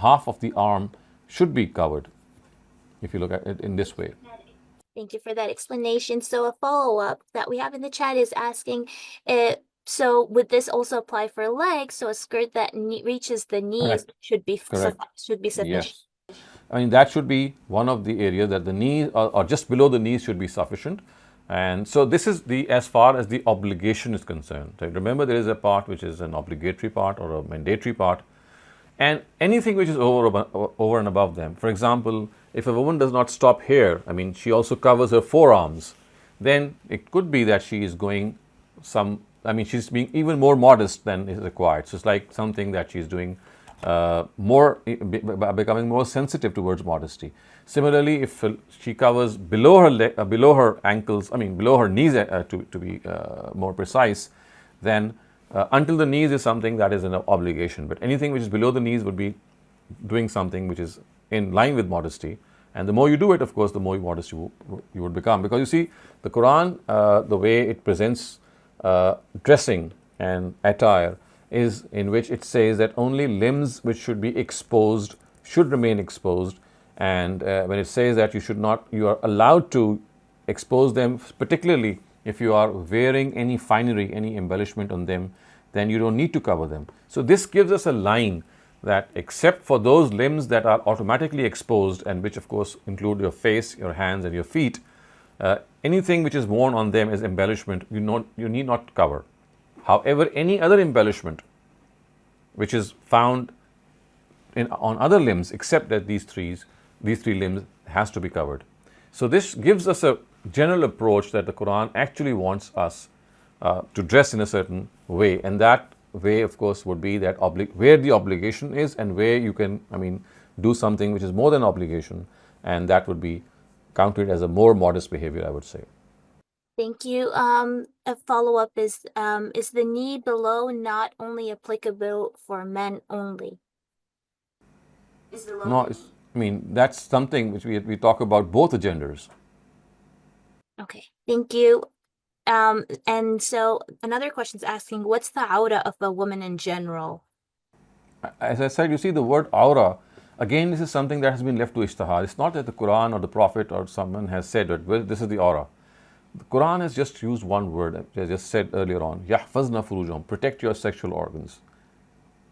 half of the arm should be covered, if you look at it in this way. Thank you for that explanation. So a follow-up that we have in the chat is asking, so would this also apply for legs? So a skirt that reaches the knees should be sufficient. Yes. That should be one of the areas that the knees or just below the knees should be sufficient. And so this is as far as the obligation is concerned. So remember, there is a part which is an obligatory part or a mandatory part, and anything which is over and above them. For example, if a woman does not stop here, she also covers her forearms, then it could be that she is going she's being even more modest than is required. So it's like something that she's doing becoming more sensitive towards modesty. Similarly, if she covers below her ankles, below her knees, to be more precise, then until the knees is something that is an obligation. But anything which is below the knees would be doing something which is in line with modesty. And the more you do it, of course, the more modest you would become. Because you see, the Quran, the way it presents dressing and attire, is in which it says that only limbs which should be exposed should remain exposed, and when it says that you are allowed to expose them, particularly if you are wearing any finery, any embellishment on them, then you don't need to cover them. So this gives us a line that except for those limbs that are automatically exposed, and which of course include your face, your hands and your feet, anything which is worn on them as embellishment, you need not cover. However, any other embellishment which is found on other limbs except that these three limbs has to be covered. So this gives us a general approach that the Quran actually wants us to dress in a certain way, and that way of course would be that where the obligation is and where you can do something which is more than obligation, and that would be counted as a more modest behavior, I would say. Thank you. A follow-up is the knee below not only applicable for men only? No, that's something which we talk about both the genders. Okay, thank you. And so another question is asking, what's the aura of a woman in general? As I said, you see the word aura, again, this is something that has been left to ijtihad. It's not that the Quran or the Prophet or someone has said that, well, this is the aura. The Quran has just used one word, as I just said earlier on, yahfazna furujahum, protect your sexual organs.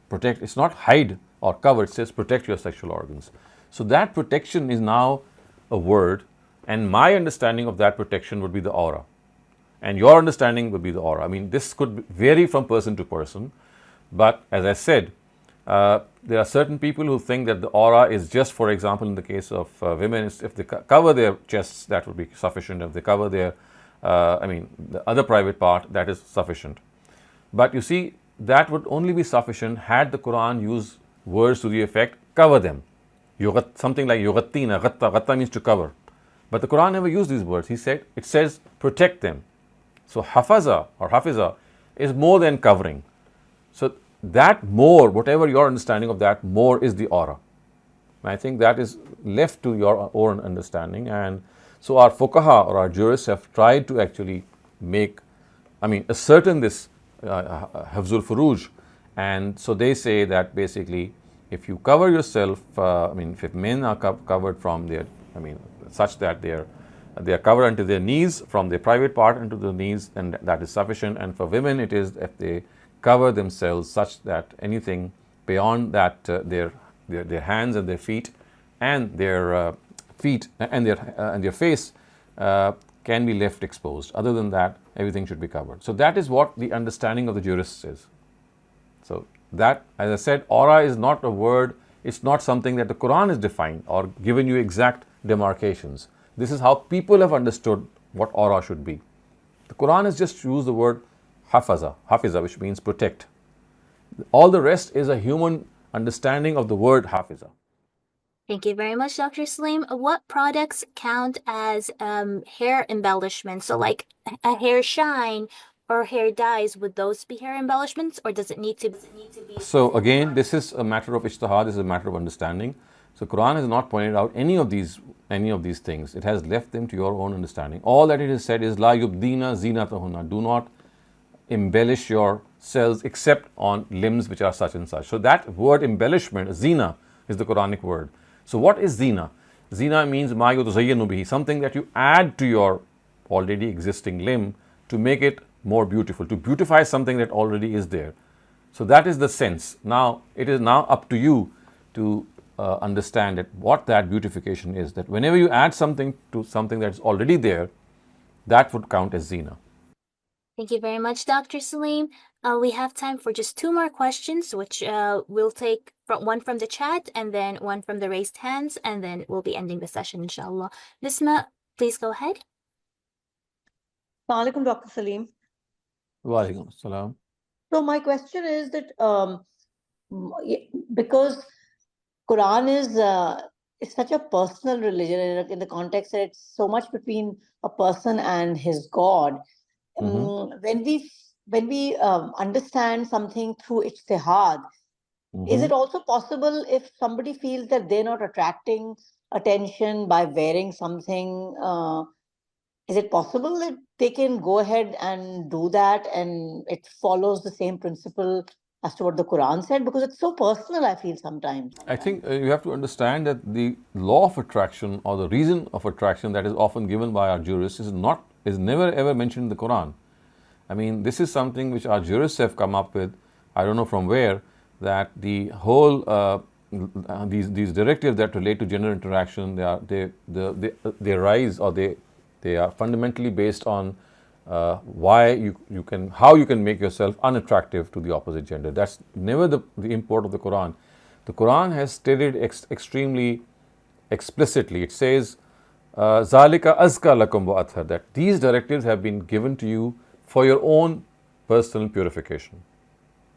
Protect, it's not hide or cover, it says protect your sexual organs. So that protection is now a word, and my understanding of that protection would be the aura, and your understanding would be the aura. This could vary from person to person, but as I said, there are certain people who think that the aura is just, for example, in the case of women, if they cover their chests, that would be sufficient. If they cover their, the other private part, that is sufficient. But you see, that would only be sufficient had the Quran used words to the effect, cover them. Something like yugattina, ghatta means to cover. But the Quran never used these words. It says protect them. So hafaza or hafiza is more than covering. So that more, whatever your understanding of that more, is the aura. And I think that is left to your own understanding. And so our fuqaha or our jurists have tried to actually ascertain this hafzul furuj. And so they say that basically, if you cover yourself, if men are covered from their, such that they are covered unto their knees, from their private part unto the knees, then that is sufficient. And for women, it is if they cover themselves such that anything beyond that, their hands and their feet and their their face can be left exposed. Other than that, everything should be covered. So that is what the understanding of the jurists is. So that, as I said, aura is not a word. It's not something that the Quran has defined or given you exact demarcations. This is how people have understood what aura should be. The Quran has just used the word hafiza, which means protect. All the rest is a human understanding of the word hafiza. Thank you very much, Dr. Saleem. What products count as hair embellishments? So like a hair shine or hair dyes, would those be hair embellishments, or does it need to be? So again, this is a matter of ijtihad, this is a matter of understanding. So Quran has not pointed out any of these things. It has left them to your own understanding. All that it has said is la yubdina zinatahunna, do not embellish yourselves except on limbs which are such and such. So that word embellishment, zina, is the Quranic word. So what is zina? Zina means ma yuzayyanu bihi, something that you add to your already existing limb to make it more beautiful, to beautify something that already is there. So that is the sense. Now, it is now up to you to understand that what that beautification is, that whenever you add something to something that's already there, that would count as zina. Thank you very much, Dr. Saleem. We have time for just two more questions, which we'll take one from the chat and then one from the raised hands, and then we'll be ending the session, inshallah. Nisma, please go ahead. Assalamu alaikum, Dr. Saleem. Wa alaikum assalam. So my question is that because Quran is such a personal religion in the context that it's so much between a person and his God. When we understand something through ijtihad, is it also possible if somebody feels that they're not attracting attention by wearing something? Is it possible that they can go ahead and do that and it follows the same principle as to what the Quran said? Because it's so personal, I feel sometimes. I think you have to understand that the law of attraction or the reason of attraction that is often given by our jurists is never ever mentioned in the Quran. I mean, this is something which our jurists have come up with. I don't know from where, that the whole these directives that relate to gender interaction, they rise, or they are fundamentally based on how you can make yourself unattractive to the opposite gender. That's never the import of the Quran. The Quran has stated extremely explicitly. It says, "Zalika azka lakum wa athhar," that these directives have been given to you for your own personal purification.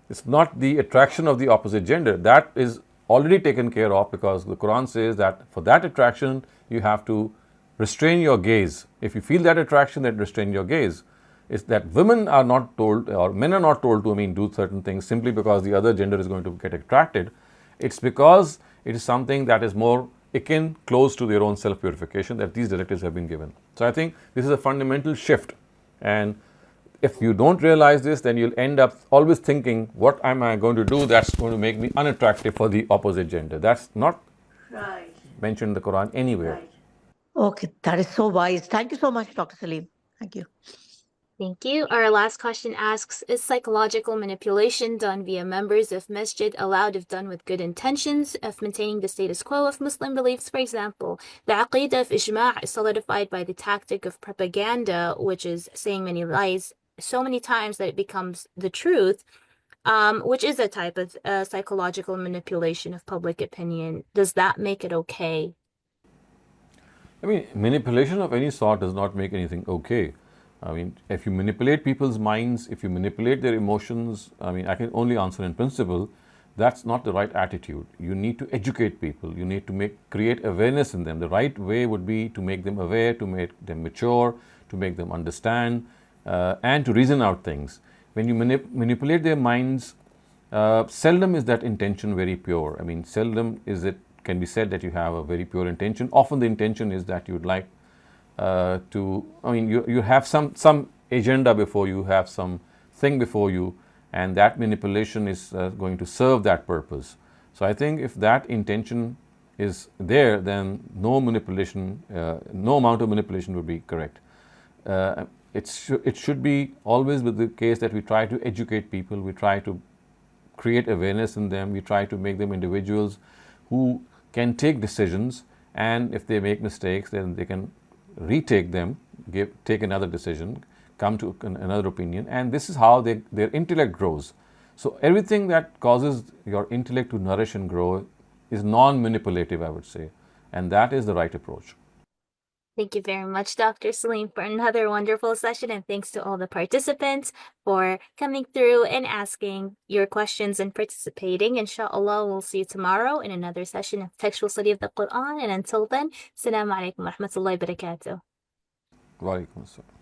It's not the attraction of the opposite gender. That is already taken care of, because the Quran says that for that attraction you have to restrain your gaze. If you feel that attraction, then restrain your gaze. It's that women are not told, or men are not told to do certain things simply because the other gender is going to get attracted. It's because it is something that is more akin, close to their own self-purification, that these directives have been given. So I think this is a fundamental shift, and if you don't realize this, then you'll end up always thinking, what am I going to do that's going to make me unattractive for the opposite gender? That's not mentioned in the Quran anywhere. Right. Okay, that is so wise. Thank you so much, Dr. Saleem. Thank you. Thank you. Our last question asks, is psychological manipulation done via members of masjid allowed if done with good intentions of maintaining the status quo of Muslim beliefs? For example, the aqidah of ijma' is solidified by the tactic of propaganda, which is saying many lies so many times that it becomes the truth, which is a type of psychological manipulation of public opinion. Does that make it okay? I mean, manipulation of any sort does not make anything okay. I mean, if you manipulate people's minds, if you manipulate their emotions, I mean, I can only answer in principle, that's not the right attitude. You need to educate people. You need to create awareness in them. The right way would be to make them aware, to make them mature, to make them understand, and to reason out things. When you manipulate their minds, seldom is that intention very pure. I mean, seldom can be said that you have a very pure intention. Often the intention is that you would like you have some agenda before you, have some thing before you, and that manipulation is going to serve that purpose. So I think if that intention is there, then no amount of manipulation would be correct. It should be always with the case that we try to educate people, we try to create awareness in them, we try to make them individuals who can take decisions, and if they make mistakes, then they can retake them, take another decision, come to another opinion, and this is how their intellect grows. So everything that causes your intellect to nourish and grow is non-manipulative, I would say, and that is the right approach. Thank you very much, Dr. Saleem, for another wonderful session, and thanks to all the participants for coming through and asking your questions and participating. Inshallah, we'll see you tomorrow in another session of textual study of the Quran, and until then, Assalamu alaikum wa rahmatullahi wa barakatuh. Wa alaikum assalam.